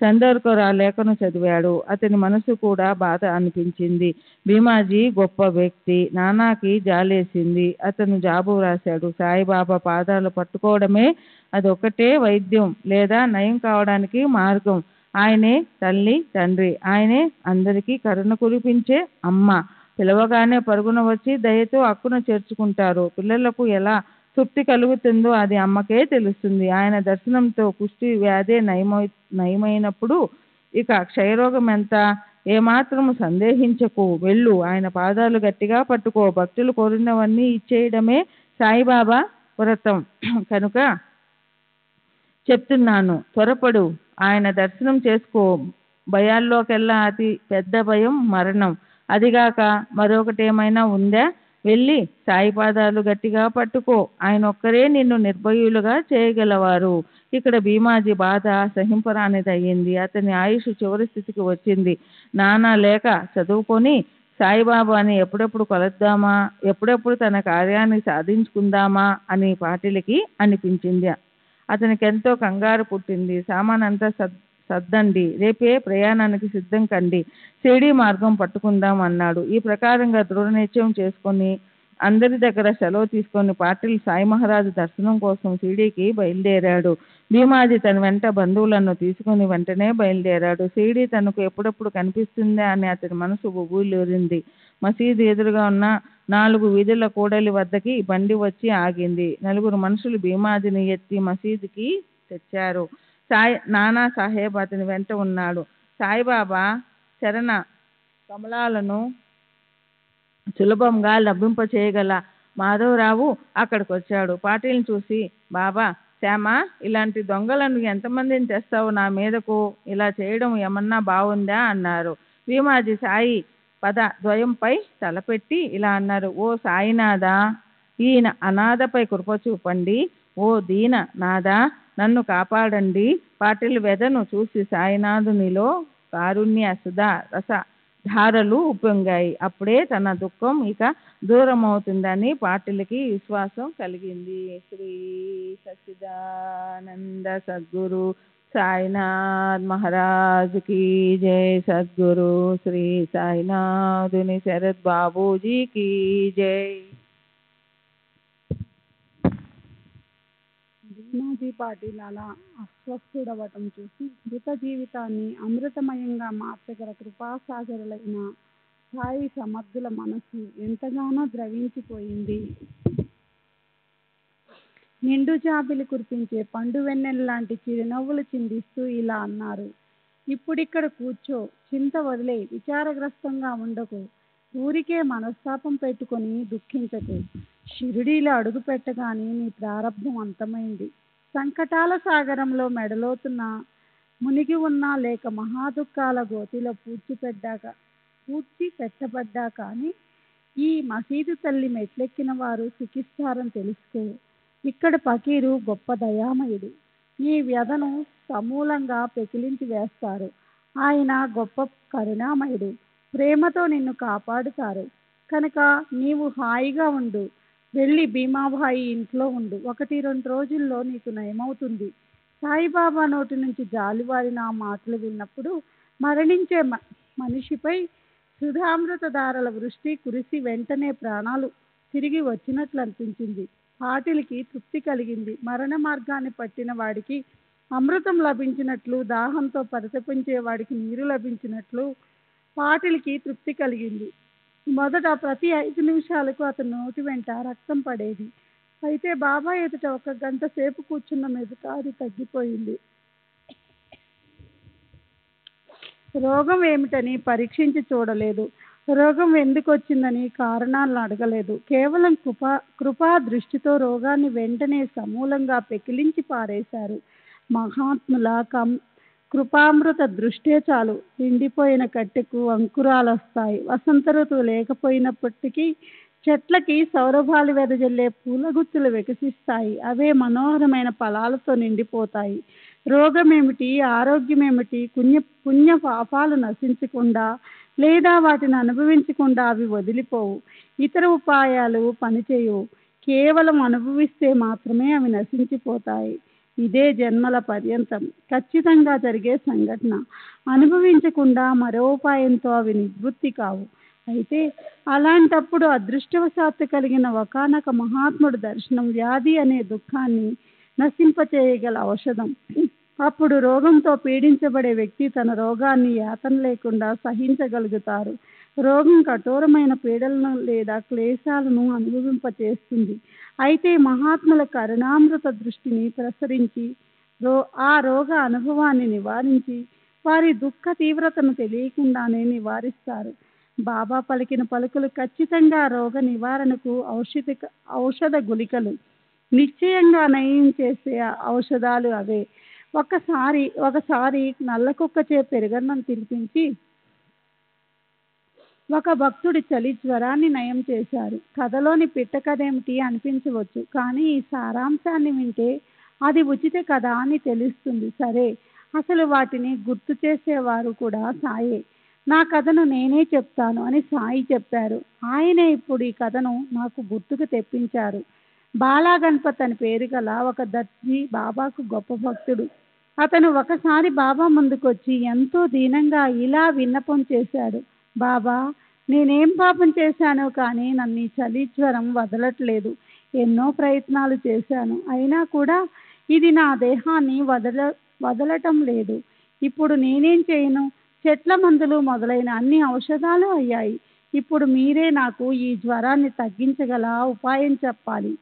చందోర్కర్ ఆ లేఖను చదివాడు. అతని మనసు కూడా బాధ అనిపించింది. భీమాజీ గొప్ప వ్యక్తి. నానాకి జాలేసింది. అతను జాబు వ్రాశాడు: సాయిబాబా పాదాలు పట్టుకోవడమే, అదొక్కటే వైద్యం లేదా నయం కావడానికి మార్గం. ఆయనే తల్లి, తండ్రి. ఆయనే అందరికీ కరుణ కురిపించే అమ్మ. పిలవగానే పరుగున వచ్చి దయతో అక్కున చేర్చుకుంటారు. పిల్లలకు ఎలా తృప్తి కలుగుతుందో అది అమ్మకే తెలుస్తుంది. ఆయన దర్శనంతో కుష్టి వ్యాధే నయమైనప్పుడు ఇక క్షయరోగం ఎంత? ఏమాత్రము సందేహించకు, వెళ్ళు. ఆయన పాదాలు గట్టిగా పట్టుకో. భక్తులు కోరినవన్నీ ఇచ్చేయడమే సాయిబాబా వ్రతం. కనుక చెప్తున్నాను, త్వరపడు, ఆయన దర్శనం చేసుకో. భయాల్లోకెల్లా అతి పెద్ద భయం మరణం. అదిగాక మరొకటేమైనా ఉందా? వెళ్ళి సాయి పాదాలు గట్టిగా పట్టుకో. ఆయన ఒక్కరే నిన్ను నిర్భయులుగా చేయగలవారు. ఇక్కడ భీమాజీ బాధ సహింపరానిదయ్యింది. అతని ఆయుష్ చివరి స్థితికి వచ్చింది. నానా లేఖ చదువుకొని సాయిబాబాని ఎప్పుడెప్పుడు కలుద్దామా, ఎప్పుడెప్పుడు తన కార్యాన్ని సాధించుకుందామా అని పాటిల్కి అనిపించింది. అతనికి ఎంతో కంగారు పుట్టింది. సామానంతా సర్దండి, రేపే ప్రయాణానికి సిద్ధం కండి, షిరిడీ మార్గం పట్టుకుందాం అన్నాడు. ఈ ప్రకారంగా దృఢ నిశ్చయం చేసుకొని అందరి దగ్గర సెలవు తీసుకొని పాటిల్ సాయి మహారాజు దర్శనం కోసం షిరిడీకి బయలుదేరాడు. భీమాజీ తన వెంట బంధువులను తీసుకుని వెంటనే బయలుదేరాడు. షిరిడీ తనకు ఎప్పుడెప్పుడు కనిపిస్తుందా అని అతని మనసు ఉబూలూరింది. మసీదు ఎదురుగా ఉన్న 4 వీధుల కూడలి వద్దకి బండి వచ్చి ఆగింది. 4 మనుషులు భీమాజీని ఎత్తి మసీదుకి తెచ్చారు. నానాసాహెబ్ అతని వెంట ఉన్నాడు. సాయిబాబా చరణ కమలాలను సులభంగా లభింపచేయగల మాధవరావు అక్కడికి వచ్చాడు. పాటిల్ని చూసి, బాబా శ్యామ, ఇలాంటి దొంగలను ఎంతమందిని తెస్తావు నా మీదకు? ఇలా చేయడం ఏమన్నా బాగుందా అన్నారు. భీమాజీ సాయి పద ద్వయంపై తలపెట్టి ఇలా అన్నారు: ఓ సాయినాథ, ఈయన అనాథపై కృప చూపండి. ఓ దీన నాథ, నన్ను కాపాడండి. పాటిల్ వెదను చూసి సాయినాథునిలో కారుణ్య సుధా రస ధారలు ఉప్పొంగాయి. అప్పుడే తన దుఃఖం ఇక దూరమవుతుందని పాటిల్కి విశ్వాసం కలిగింది. శ్రీ సచ్చిదానంద సద్గురు సాయినాథ్ మహారాజ్ की जय. सद्गुरु श्री साईनाथुनि शरद बाबूजी की जय. భీమాజీ పాటిల్ అలా అస్వస్థుడవటం చూసి మృత జీవితాన్ని అమృతమయంగా మార్చగల కృపాసాగరులైన సాయి సమర్థుల మనసు ఎంతగానో ద్రవించిపోయింది. నిండు జాబిలి కురిపించే పండు వెన్నెల్లాంటి చిరునవ్వులు చిందిస్తూ ఇలా అన్నారు: ఇప్పుడిక్కడ కూర్చో, చింత వదిలే, విచారగ్రస్తంగా ఉండకు, ఊరికే మనస్తాపం పెట్టుకొని దుఃఖించకు. షిరిడీలో అడుగు పెట్టగానే నీ ప్రారంభం అంతమైంది. సంకటాల సాగరంలో మెడలోతున్న మునిగి ఉన్నా లేక మహాదుఖాల గోతిలో పూడ్చి పెట్టబడ్డా కానీ ఈ మసీదు తల్లి మెట్లెక్కిన వారు సుఖిస్తారని తెలుసుకో. ఇక్కడ ఫకీరు గొప్ప దయామయుడు. నీ వ్యధను సమూలంగా పెకిలించి వేస్తారు. ఆయన గొప్ప కరుణామయుడు. ప్రేమతో నిన్ను కాపాడుతారు. కనుక నీవు హాయిగా ఉండు. వెళ్ళి భీమాబాయి ఇంట్లో ఉండు. 1-2 రోజుల్లో నీకు నయమవుతుంది. సాయిబాబా నోటి నుంచి జాలివారిన ఆ మాటలు విన్నప్పుడు మరణించే మనిషిపై సుధామృతధారల వృష్టి కురిసి వెంటనే ప్రాణాలు తిరిగి వచ్చినట్లు అనిపించింది. పాటిలికి తృప్తి కలిగింది. మరణ మార్గాన్ని పట్టిన వాడికి అమృతం లభించినట్లు, దాహంతో పరితపించే వాడికి నీరు లభించినట్లు పాటిలికి తృప్తి కలిగింది. మొదట ప్రతి 5 నిమిషాలకు అతని నోటి వెంట రక్తం పడేది. అయితే బాబా ఎదుట 1 గంట సేపు కూర్చున్న మీదట అది తగ్గిపోయింది. రోగం ఏమిటని పరీక్షించి చూడలేదు. రోగం ఎందుకు వచ్చిందని కారణాలను అడగలేదు. కేవలం కృపా దృష్టితో రోగాన్ని వెంటనే సమూలంగా పెకిలించి పారేశారు. మహాత్ముల కృపామృత దృష్టే చాలు. నిండిపోయిన కట్టెకు అంకురాలు వస్తాయి. వసంత ఋతువు లేకపోయినప్పటికీ చెట్లకి సౌరభాలు వెదజల్లే పూలగుత్తులు వికసిస్తాయి. అవే మనోహరమైన ఫలాలతో నిండిపోతాయి. రోగమేమిటి, ఆరోగ్యమేమిటి, పుణ్య పాపాలు నశించకుండా లేదా వాటిని అనుభవించకుండా అవి వదిలిపోవు. ఇతర ఉపాయాలు పనిచేయవు. కేవలం అనుభవిస్తే మాత్రమే అవి నశించిపోతాయి. ఇదే జన్మల పర్యంతం ఖచ్చితంగా జరిగే సంఘటన. అనుభవించకుండా మరో ఉపాయంతో అవి నివృత్తి కావు. అయితే అలాంటప్పుడు అదృష్టవశాత్తు కలిగిన ఒకానొక మహాత్ముడు దర్శనం వ్యాధి అనే దుఃఖాన్ని నశింపచేయగల ఔషధం. అప్పుడు రోగంతో పీడించబడే వ్యక్తి తన రోగాన్ని యాతన లేకుండా సహించగలుగుతారు. రోగం కఠోరమైన పీడలను లేదా క్లేశాలను అనుభవింపచేస్తుంది. అయితే మహాత్ముల కరుణామృత దృష్టిని ప్రసరించి ఆ రోగ అనుభవాన్ని నివారించి వారి దుఃఖ తీవ్రతను తెలియకుండానే నివారిస్తారు. బాబా పలికిన పలుకులు ఖచ్చితంగా రోగ నివారణకు ఔషధ గుళికలు. నిశ్చయంగా నయం చేసే ఔషధాలు అవే. ఒకసారి నల్ల కుక్కచే పెరుగన్నం తినిపించి ఒక భక్తుడి చలి జ్వరాన్ని నయం చేశారు. కథలోని పిట్ట కథేమిటి అనిపించవచ్చు, కానీ ఈ సారాంశాన్ని వింటే అది ఉచిత కథ అని తెలుస్తుంది. సరే, అసలు వాటిని గుర్తు చేసేవారు కూడా సాయే. నా కథను నేనే చెప్తాను అని సాయి చెప్పారు. ఆయనే ఇప్పుడు ఈ కథను నాకు గుర్తుకు తెప్పించారు. బాలా గణపత్ అని పేరు గల ఒక దర్జీ బాబాకు గొప్ప భక్తుడు. అతను ఒకసారి బాబా ముందుకొచ్చి ఎంతో దీనంగా ఇలా విన్నపం చేశాడు. బాబా, నేనేం పాపం చేశానో కానీ నన్ను ఈ చలి జ్వరం వదలట్లేదు. ఎన్నో ప్రయత్నాలు చేశాను, అయినా కూడా ఇది నా దేహాన్ని వదలటం లేదు. ఇప్పుడు నేనేం చేయను? చెట్ల మందులు మొదలైన అన్ని ఔషధాలు అయ్యాయి. ఇప్పుడు మీరే నాకు ఈ జ్వరాన్ని తగ్గించగల ఉపాయం చెప్పాలి.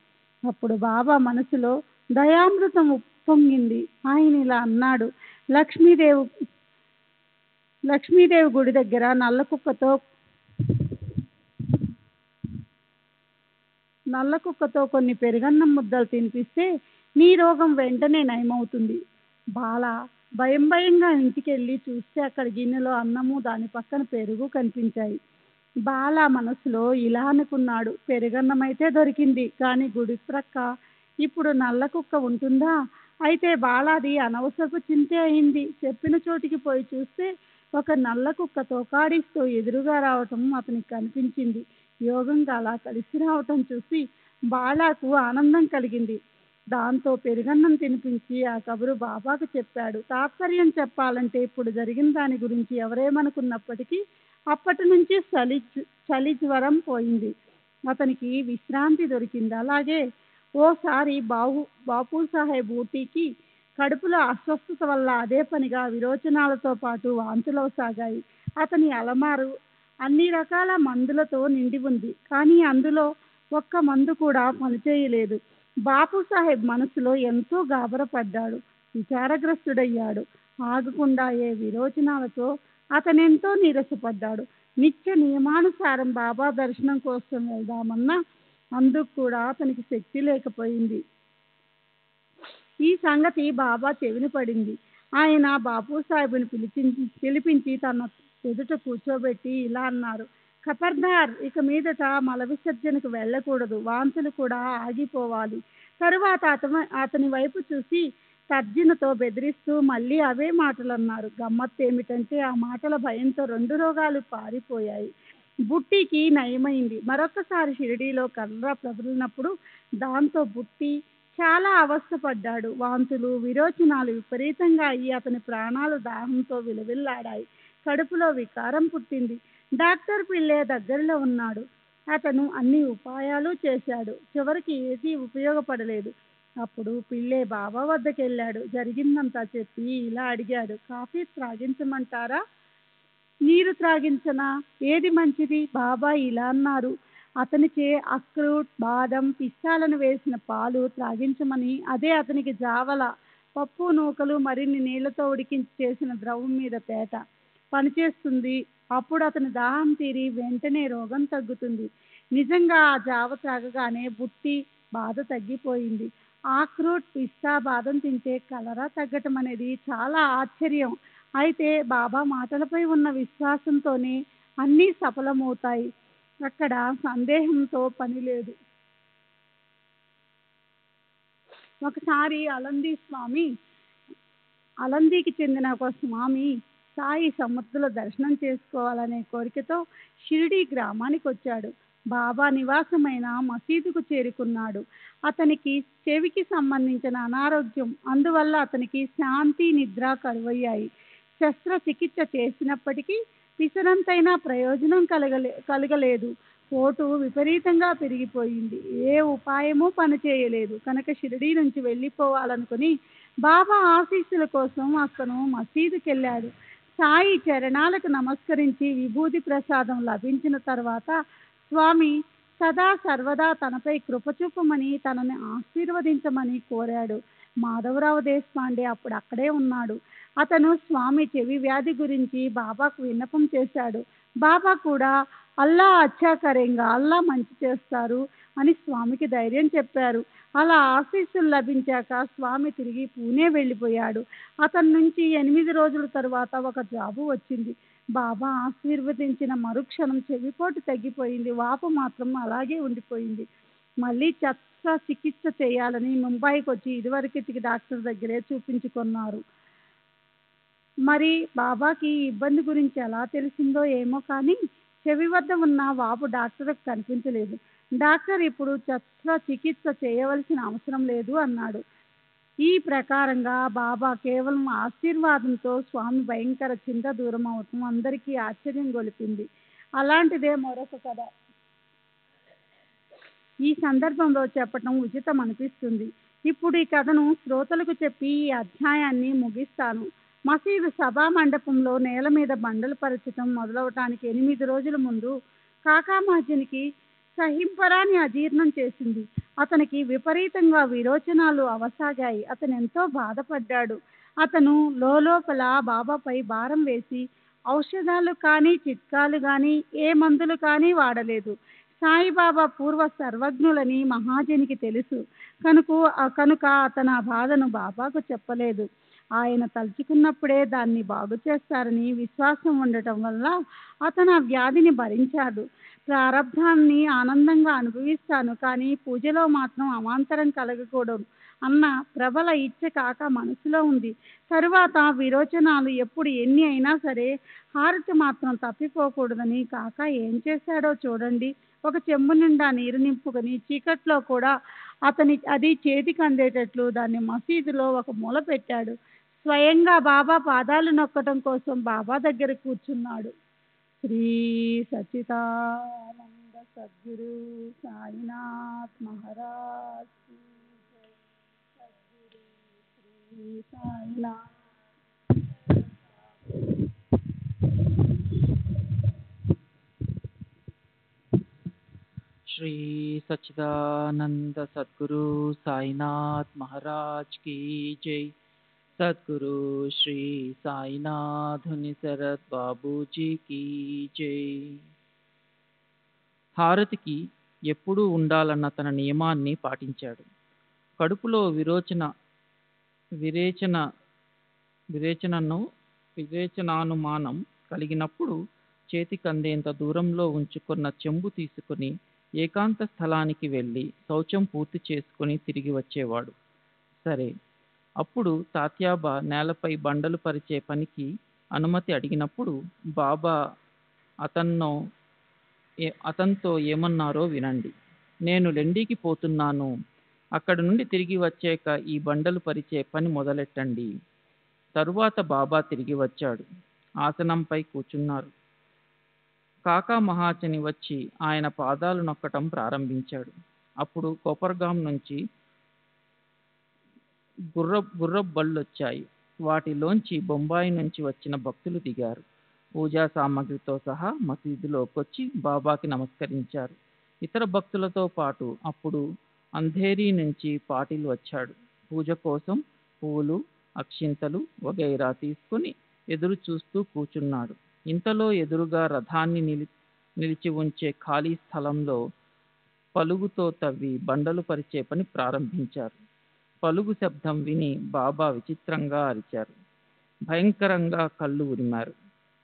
అప్పుడు బాబా మనసులో దయామృతం ఉప్పొంగింది. ఆయన ఇలా అన్నాడు. లక్ష్మీదేవి గుడి దగ్గర నల్ల కుక్కతో కొన్ని పెరుగన్నం ముద్దలు తినిపిస్తే నీ రోగం వెంటనే నయమవుతుంది. బాల భయంగా ఇంటికి వెళ్ళి చూస్తే అక్కడ గిన్నెలో అన్నము, దాని పక్కన పెరుగు కనిపించాయి. బాల మనసులో ఇలా అనుకున్నాడు, పెరుగన్నం అయితే దొరికింది, కానీ గుడి ప్రక్క ఇప్పుడు నల్ల కుక్క ఉంటుందా? అయితే బాలాది అనవసరపు చింతే అయింది. చెప్పిన చోటికి పోయి చూస్తే ఒక నల్ల కుక్క తోకాడిస్తూ ఎదురుగా రావటం అతనికి కనిపించింది. యోగంగా అలా కలిసి రావటం చూసి బాలాకు ఆనందం కలిగింది. దాంతో పెరుగన్నం తినిపించి ఆ కబురు బాబాకు చెప్పాడు. తాత్పర్యం చెప్పాలంటే ఇప్పుడు జరిగిన దాని గురించి ఎవరేమనుకున్నప్పటికీ అప్పటి నుంచి చలి జ్వరం పోయింది. అతనికి విశ్రాంతి దొరికింది. అలాగే ఓసారి బాపు సాహెబ్ ఊటీకి కడుపులో అస్వస్థత వల్ల అదే పనిగా విరోచనాలతో పాటు వాంతులవసాగాయి. అతని అలమారు అన్ని రకాల మందులతో నిండి ఉంది, కానీ అందులో ఒక్క మందు కూడా పనిచేయలేదు. బాపు సాహెబ్ మనసులో ఎంతో గాబరపడ్డాడు, విచారగ్రస్తుడయ్యాడు. ఆగకుండా ఏ విరోచనాలతో అతనెంతో నీరసపడ్డాడు. నిత్య నియమానుసారం బాబా దర్శనం కోసం వెళ్దామన్నా అందుకు కూడా అతనికి శక్తి లేకపోయింది. ఈ సంగతి బాబా చెవిని పడింది. ఆయన బాపు సాహెబ్ని పిలిపించి తన ఎదుట కూర్చోబెట్టి ఇలా అన్నారు. ఖబర్దార్, ఇక మీదట మల విసర్జనకు వెళ్ళకూడదు, వాంతులు కూడా ఆగిపోవాలి. తరువాత అతని వైపు చూసి తర్జనతో బెదిరిస్తూ మళ్ళీ అవే మాటలు అన్నారు. గమ్మత్తు ఏమిటంటే ఆ మాటల భయంతో 2 రోగాలు పారిపోయాయి. బుట్టికి నయమైంది. మరొకసారి షిరిడీలో కలరా ప్రబలినప్పుడు దాంతో బుట్టి చాలా అవస్థపడ్డాడు. వాంతులు, విరోచనాలు విపరీతంగా అయ్యి అతని ప్రాణాలు దాహంతో విలవిల్లాడాయి. కడుపులో వికారం పుట్టింది. డాక్టర్ పిల్లే దగ్గరలో ఉన్నాడు. అతను అన్ని ఉపాయాలు చేశాడు. చివరికి ఏదీ ఉపయోగపడలేదు. అప్పుడు పిల్లే బాబా వద్దకు వెళ్ళాడు. జరిగిందంతా చెప్పి ఇలా అడిగాడు, కాఫీ త్రాగించమంటారా, నీరు త్రాగించనా, ఏది మంచిది? బాబా ఇలా అన్నారు, అతనిచే అక్రూట్, బాదం, పిస్తాలను వేసిన పాలు త్రాగించమని. అదే అతనికి జావల, పప్పు నూకలు మరిన్ని నీళ్లతో ఉడికించి చేసిన ద్రవం మీద తేట పనిచేస్తుంది. అప్పుడు అతని దాహం తీరి వెంటనే రోగం తగ్గుతుంది. నిజంగా ఆ జావ త్రాగగానే బుట్టి బాధ తగ్గిపోయింది. ఆక్రూట్, పిస్తా, బాదం తింటే కలరా తగ్గటం అనేది చాలా ఆశ్చర్యం. అయితే బాబా మాటలపై ఉన్న విశ్వాసంతోనే అన్నీ సఫలమవుతాయి. అక్కడ సందేహంతో పని లేదు. ఒకసారి అలందీకి చెందిన ఒక స్వామి సాయి సముద్రుల దర్శనం చేసుకోవాలనే కోరికతో షిరిడీ గ్రామానికి వచ్చాడు. బాబా నివాసమైన మసీదుకు చేరుకున్నాడు. అతనికి చెవికి సంబంధించిన అనారోగ్యం, అందువల్ల అతనికి శాంతి, నిద్ర కరువయ్యాయి. శస్త్రచికిత్స చేసినప్పటికీ పిసరంతైనా ప్రయోజనం కలగలేదు. పోటు విపరీతంగా పెరిగిపోయింది. ఏ ఉపాయమూ పనిచేయలేదు. కనుక షిరిడీ నుంచి వెళ్ళిపోవాలనుకుని బాబా ఆశీస్సుల కోసం అతను మసీదుకెళ్ళాడు. సాయి చరణాలకు నమస్కరించి విభూది ప్రసాదం లభించిన తర్వాత స్వామి సదా సర్వదా తనపై కృప చూపమని, తనని ఆశీర్వదించమని కోరాడు. మాధవరావు దేశపాండే అప్పుడు అక్కడే ఉన్నాడు. అతను స్వామి చెవి వ్యాధి గురించి బాబాకు విన్నపం చేశాడు. బాబా కూడా అల్లా అచ్చా కరేంగా, అల్లా మంచి చేస్తారు అని స్వామికి ధైర్యం చెప్పారు. అలా ఆశీస్సులు లభించాక స్వామి తిరిగి పూణే వెళ్ళిపోయాడు. అతని నుంచి 8 రోజుల తరువాత ఒక జాబు వచ్చింది. బాబా ఆశీర్వదించిన మరుక్షణం చెవిపోటు తగ్గిపోయింది. వాపు మాత్రం అలాగే ఉండిపోయింది. మళ్ళీ చికిత్స చేయాలని ముంబైకి వచ్చి ఇదివరకటికి డాక్టర్ దగ్గరే చూపించుకున్నారు. మరి బాబాకి ఈ ఇబ్బంది గురించి ఎలా తెలిసిందో ఏమో కానీ చెవి వద్ద ఉన్న వాపు డాక్టర్కు కనిపించలేదు. డాక్టర్ ఇప్పుడు చికిత్స చేయవలసిన అవసరం లేదు అన్నాడు. ఈ ప్రకారంగా బాబా కేవలం ఆశీర్వాదంతో స్వామి భయంకర చింత దూరం అవటం అందరికీ ఆశ్చర్యం గొలిపింది. అలాంటిదే మరొక కథ ఈ సందర్భంలో చెప్పటం ఉచితం అనిపిస్తుంది. ఇప్పుడు ఈ కథను శ్రోతలకు చెప్పి ఈ అధ్యాయాన్ని ముగిస్తాను. మసీదు సభా మండపంలో నేల మీద బండలు పరచటం మొదలవటానికి 8 రోజుల ముందు కాకా మహాజన్కి సహింపరాని అజీర్ణం చేసింది. అతనికి విపరీతంగా విరోచనాలు అవసాగాయి. అతను ఎంతో బాధపడ్డాడు. అతను లోపల బాబాపై భారం వేసి ఔషధాలు కానీ, చిట్కాలు కానీ, ఏ మందులు కానీ వాడలేదు. సాయిబాబా పూర్వ సర్వజ్ఞులని మహాజనికి తెలుసు. కనుక అతను ఆ బాధను బాబాకు చెప్పలేదు. ఆయన తలుచుకున్నప్పుడే దాన్ని బాగు చేస్తారని విశ్వాసం ఉండటం వల్ల అతను ఆ వ్యాధిని భరించాడు. ప్రారబ్ధాన్ని ఆనందంగా అనుభవిస్తాను, కానీ పూజలో మాత్రం అవాంతరం కలగకూడదు అన్న ప్రబల ఇచ్చ కాక మనసులో ఉంది. తరువాత విరోచనాలు ఎప్పుడు ఎన్ని అయినా సరే హారతి మాత్రం తప్పిపోకూడదని కాక ఏం చేశాడో చూడండి. ఒక చెంబు నిండా నీరు నింపుకొని చీకట్లో కూడా అది చేతికి అందేటట్లు దాన్ని మసీదులో ఒక మూల పెట్టాడు. స్వయంగా బాబా పాదాలు నొక్కటం కోసం బాబా దగ్గర కూర్చున్నాడు. శ్రీ సచ్చిదానంద సద్గురు సాయినాథ్ మహారాజ్ కీ జై. సద్గురు శ్రీ సాయినాథ్. श्री सच्चिदानंद सद्गुरु साईनाथ महाराज की जय. सद्गुरु श्री साईनाथ निसरत बाबूजी की जय. హారతికి ఎప్పుడూ ఉండాలన్న తన నియమాన్ని పాటించాడు. కడుపులో విరేచనానుమానం కలిగినప్పుడు చేతికందేంత దూరంలో ఉంచుకున్న చెంబు తీసుకుని ఏకాంత స్థలానికి వెళ్ళి శౌచం పూర్తి చేసుకుని తిరిగి వచ్చేవాడు. సరే, అప్పుడు తాత్యాబా నేలపై బండలు పరిచే పనికి అనుమతి అడిగినప్పుడు బాబా అతనితో ఏమన్నారో వినండి. నేను లెండికి పోతున్నాను. అక్కడి నుండి తిరిగి వచ్చాక ఈ బండలు పరిచే పని మొదలెట్టండి. తరువాత బాబా తిరిగి వచ్చాడు. ఆసనంపై కూర్చున్నారు. కాకా మహాచని వచ్చి ఆయన పాదాలు నొక్కటం ప్రారంభించాడు. అప్పుడు కోపర్గాం నుంచి గుర్రపు బళ్ళొచ్చాయి. వాటిలోంచి బొంబాయి నుంచి వచ్చిన భక్తులు దిగారు. పూజా సామాగ్రితో సహా మసీదులోకొచ్చి బాబాకి నమస్కరించారు. ఇతర భక్తులతో పాటు అప్పుడు అంధేరీ నుంచి పాటిల్ వచ్చాడు. పూజ కోసం పూలు, అక్షింతలు వగైరా తీసుకుని ఎదురు చూస్తూ కూర్చున్నాడు. ఇంతలో ఎదురుగా రథాన్ని నిలిచి ఉంచే ఖాళీ స్థలంలో పలుగుతో తవ్వి బండలు పరిచే పని ప్రారంభించారు. పలుగు శబ్దం విని బాబా విచిత్రంగా అరిచారు. భయంకరంగా కళ్ళు ఉరిమారు.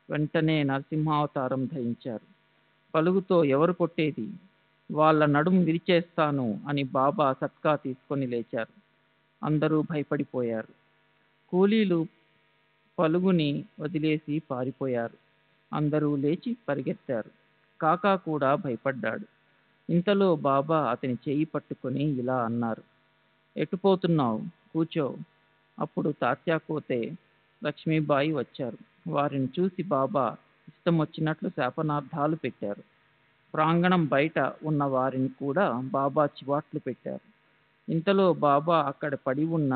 వెంటనే నరసింహావతారం ధరించారు. పలుగుతో ఎవరు కొట్టేది? వాళ్ళ నడుం విరిచేస్తాను అని బాబా సత్కా తీసుకొని లేచారు. అందరూ భయపడిపోయారు. కూలీలు పలుగుని వదిలేసి పారిపోయారు. అందరూ లేచి పరిగెత్తారు. కాకా కూడా భయపడ్డాడు. ఇంతలో బాబా అతని చేయి పట్టుకొని ఇలా అన్నారు, ఎటుపోతున్నావు? కూర్చో. అప్పుడు తాత్యాకోతే, లక్ష్మీబాయి వచ్చారు. వారిని చూసి బాబా ఇష్టం వచ్చినట్లు శాపనార్థాలు పెట్టారు. ప్రాంగణం బయట ఉన్న వారిని కూడా బాబా చివాట్లు పెట్టారు. ఇంతలో బాబా అక్కడ పడి ఉన్న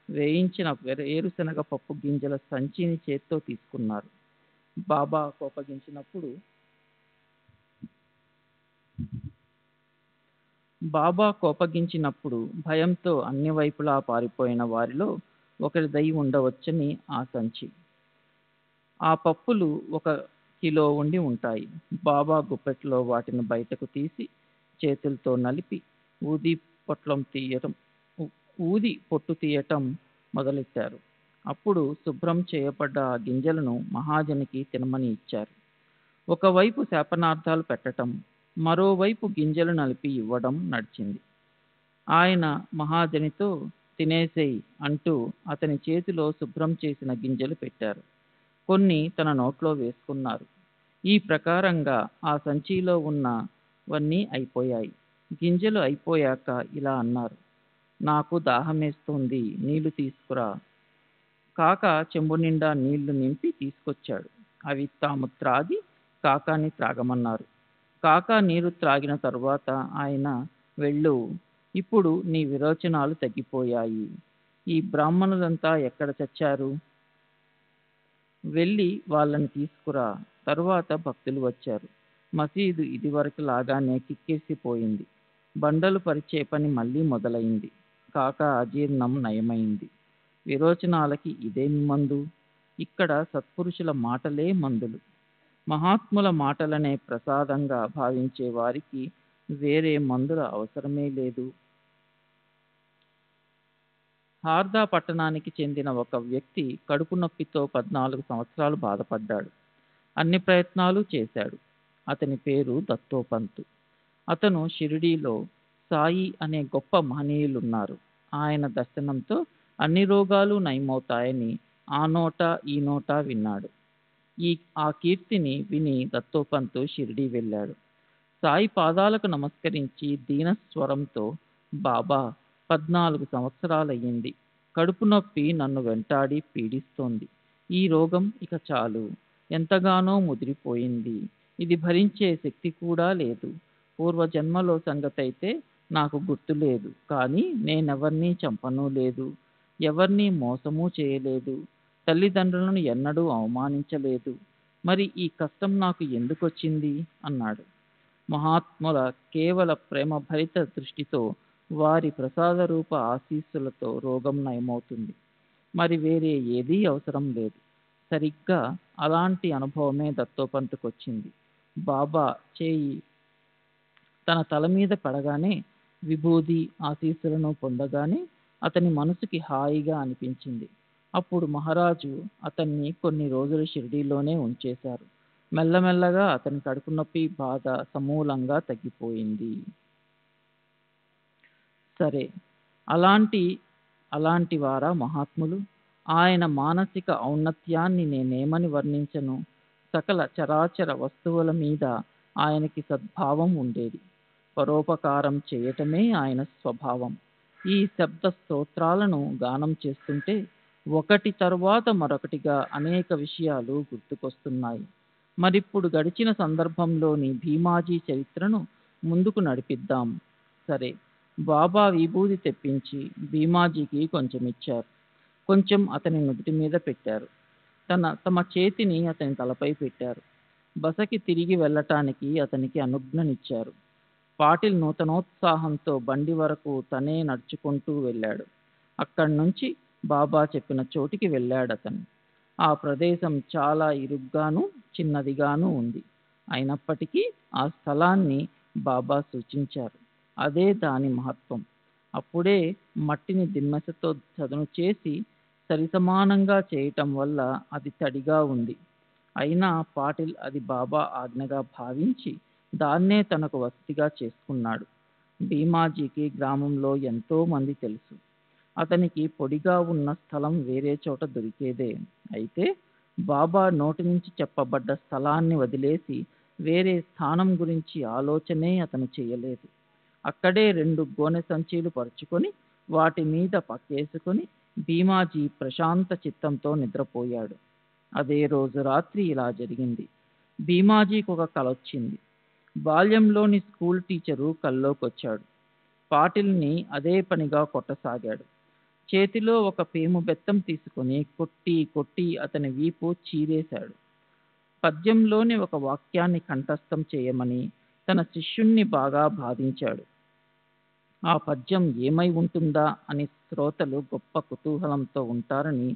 వేయించిన ఏరుశనగ పప్పు గింజల సంచిని చేత్తో తీసుకున్నారు. బాబా కోపగించినప్పుడు భయంతో అన్ని వైపులా పారిపోయిన వారిలో ఒకరి దయ ఉండవచ్చని ఆ సంచి. ఆ పప్పులు 1 కిలో ఉండి ఉంటాయి. బాబా గుప్పెట్లో వాటిని బయటకు తీసి చేతులతో నలిపి ఊది పొట్టు తీయటం మొదలెట్టారు. అప్పుడు శుభ్రం చేయబడ్డ ఆ గింజలను మహాజనికి తినమని ఇచ్చారు. ఒకవైపు శాపనార్థాలు పెట్టటం, మరోవైపు గింజలు నలిపి ఇవ్వడం నడిచింది. ఆయన మహాజనితో తినేసేయ్ అంటూ అతని చేతిలో శుభ్రం చేసిన గింజలు పెట్టారు. కొన్ని తన నోట్లో వేసుకున్నారు. ఈ ప్రకారంగా ఆ సంచిలో ఉన్నవన్నీ అయిపోయాయి. గింజలు అయిపోయాక ఇలా అన్నారు, నాకు దాహమేస్తోంది, నీళ్లు తీసుకురా. కాక చెంబు నిండా నీళ్లు నింపి తీసుకొచ్చాడు. అవి తాము త్రాగి కాకాని త్రాగమన్నారు. కాకా నీరు త్రాగిన తరువాత ఆయన, వెళ్ళు, ఇప్పుడు నీ విరోచనాలు తగ్గిపోయాయి. ఈ బ్రాహ్మణులంతా ఎక్కడ చచ్చారు? వెళ్ళి వాళ్ళని తీసుకురా. తరువాత భక్తులు వచ్చారు. మసీదు ఇదివరకు లాగానే కిక్కిరిసిపోయింది. బండలు పరిచే పని మళ్ళీ మొదలైంది. కాక అజీర్ణం నయమైంది. విరోచనాలకి ఇదేమి మందు? ఇక్కడ సత్పురుషుల మాటలే మందులు. మహాత్ముల మాటలనే ప్రసాదంగా భావించే వారికి వేరే మందుల అవసరమే లేదు. హార్దా పట్టణానికి చెందిన ఒక వ్యక్తి కడుపు నొప్పితో 14 సంవత్సరాలు బాధపడ్డాడు. అన్ని ప్రయత్నాలు చేశాడు. అతని పేరు దత్తోపంతు. అతను షిరిడీలో సాయి అనే గొప్ప మహనీయులున్నారు. ఆయన దర్శనంతో అన్ని రోగాలు నయమవుతాయని ఆ నోట ఈ నోట విన్నాడు. ఆ కీర్తిని విని దత్తోపంతు షిరిడీ వెళ్ళాడు. సాయి పాదాలకు నమస్కరించి దీనస్వరంతో, బాబా, 14 సంవత్సరాలయ్యింది. కడుపు నొప్పి నన్ను వెంటాడి పీడిస్తోంది. ఈ రోగం ఇక చాలు. ఎంతగానో ముదిరిపోయింది. ఇది భరించే శక్తి కూడా లేదు. పూర్వజన్మలో సంగతైతే నాకు గుర్తులేదు. కానీ నేనెవర్నీ చంపనూ లేదు. ఎవర్నీ మోసమూ చేయలేదు. తల్లిదండ్రులను ఎన్నడూ అవమానించలేదు. మరి ఈ కష్టం నాకు ఎందుకొచ్చింది అన్నాడు. మహాత్ముల కేవల ప్రేమభరిత దృష్టితో, వారి ప్రసాద రూప ఆశీస్సులతో రోగం నయమవుతుంది. మరి వేరే ఏదీ అవసరం లేదు. సరిగ్గా అలాంటి అనుభవమే దత్తోపంతుకొచ్చింది. బాబా చేయి తన తల మీద పడగానే, విభూది ఆశీస్సులను పొందగానే అతని మనసుకి హాయిగా అనిపించింది. అప్పుడు మహారాజు అతన్ని కొన్ని రోజులు షిరిడీలోనే ఉంచేశారు. మెల్లమెల్లగా అతని కడుపు నొప్పి బాధ సమూలంగా తగ్గిపోయింది. సరే, అలాంటి అలాంటి వారా మహాత్ములు? ఆయన మానసిక ఔన్నత్యాన్ని నేనేమని వర్ణించను? సకల చరాచర వస్తువుల మీద ఆయనకి సద్భావం ఉండేది. పరోపకారం చేయటమే ఆయన స్వభావం. ఈ శబ్ద స్తోత్రాలను గానం చేస్తుంటే ఒకటి తరువాత మరొకటిగా అనేక విషయాలు గుర్తుకొస్తున్నాయి. మరిప్పుడు గడిచిన సందర్భంలోని భీమాజీ చరిత్రను ముందుకు నడిపిద్దాం. సరే, బాబా విభూది తెప్పించి భీమాజీకి కొంచెం ఇచ్చారు. కొంచెం అతని నుదుటి మీద పెట్టారు. తమ చేతిని అతని తలపై పెట్టారు. బసకి తిరిగి వెళ్ళటానికి అతనికి అనుజ్ఞనిచ్చారు. పాటిల్ నూతనోత్సాహంతో బండి వరకు తనే నడుచుకుంటూ వెళ్ళాడు. అక్కడి నుంచి బాబా చెప్పిన చోటికి వెళ్ళాడతను. ఆ ప్రదేశం చాలా ఇరుగ్గాను చిన్నదిగాను ఉంది. అయినప్పటికీ ఆ స్థలాన్ని బాబా సూచించారు. అదే దాని మహత్వం. అప్పుడే మట్టిని దిమ్మెసతో చదును చేసి సరిసమానంగా చేయటం వల్ల అది తడిగా ఉంది. అయినా పాటిల్ అది బాబా ఆజ్ఞగా భావించి దాన్నే తనకు వసతిగా చేసుకున్నాడు. భీమాజీకి గ్రామంలో ఎంతో మంది తెలుసు. అతనికి పొడిగా ఉన్న స్థలం వేరే చోట దొరికేదే. అయితే బాబా నోటి నుంచి చెప్పబడ్డ స్థలాన్ని వదిలేసి వేరే స్థానం గురించి ఆలోచనే అతను చేయలేదు. అక్కడే 2 గోనె సంచీలు పరుచుకొని వాటి మీద పక్కేసుకొని భీమాజీ ప్రశాంత చిత్తంతో నిద్రపోయాడు. అదే రోజు రాత్రి ఇలా జరిగింది. భీమాజీకి ఒక కలొచ్చింది. బాల్యంలోని స్కూల్ టీచరు కల్లోకొచ్చాడు. పాటిల్ని అదే పనిగా కొట్టసాగాడు. చేతిలో ఒక పేము బెత్తం తీసుకుని కొట్టి కొట్టి అతని వీపు చీరేశాడు. పద్యంలోని ఒక వాక్యాన్ని కంఠస్థం చేయమని తన శిష్యుణ్ణి బాగా బాధించాడు. ఆ పద్యం ఏమై ఉంటుందా అని శ్రోతలు గొప్ప కుతూహలంతో ఉంటారని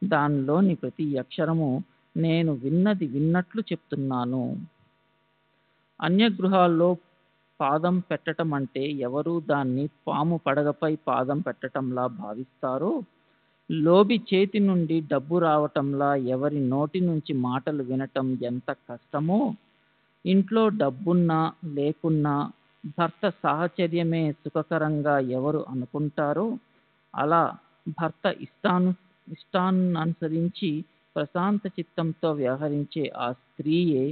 దానిలోని ప్రతి అక్షరము నేను విన్నది విన్నట్లు చెప్తున్నాను. అన్యగృహాల్లో పాదం పెట్టటం అంటే ఎవరు దాన్ని పాము పడగపై పాదం పెట్టటంలా భావిస్తారో, లోబి చేతి నుండి డబ్బు రావటంలా ఎవరి నోటి నుంచి మాటలు వినటం ఎంత కష్టమో, ఇంట్లో డబ్బున్నా లేకున్నా భర్త సాహచర్యమే సుఖకరంగా ఎవరు అనుకుంటారో, అలా భర్త ఇష్టాన్ననుసరించి ప్రశాంత చిత్తంతో వ్యవహరించే ఆ స్త్రీయే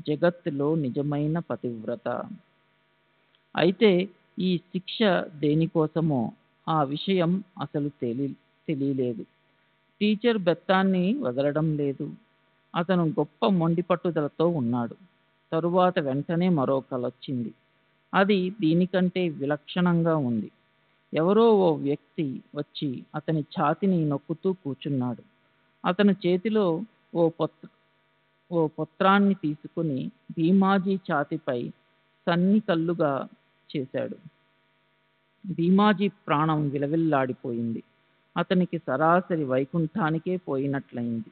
జగత్తులో నిజమైన పతివ్రత. అయితే ఈ శిక్ష దేనికోసమో ఆ విషయం అసలు తెలియలేదు. టీచర్ బెత్తాన్ని వదలడం లేదు. అతను గొప్ప మొండి పట్టుదలతో ఉన్నాడు. తరువాత వెంటనే మరో కలొచ్చింది. అది దీనికంటే విలక్షణంగా ఉంది. ఎవరో ఓ వ్యక్తి వచ్చి అతని ఛాతిని నొక్కుతూ కూర్చున్నాడు. అతని చేతిలో ఓ పత్రాన్ని తీసుకుని భీమాజీ ఛాతిపై సన్నికల్లుగా చేశాడు. భీమాజీ ప్రాణం విలవిల్లాడిపోయింది. అతనికి సరాసరి వైకుంఠానికే పోయినట్లయింది.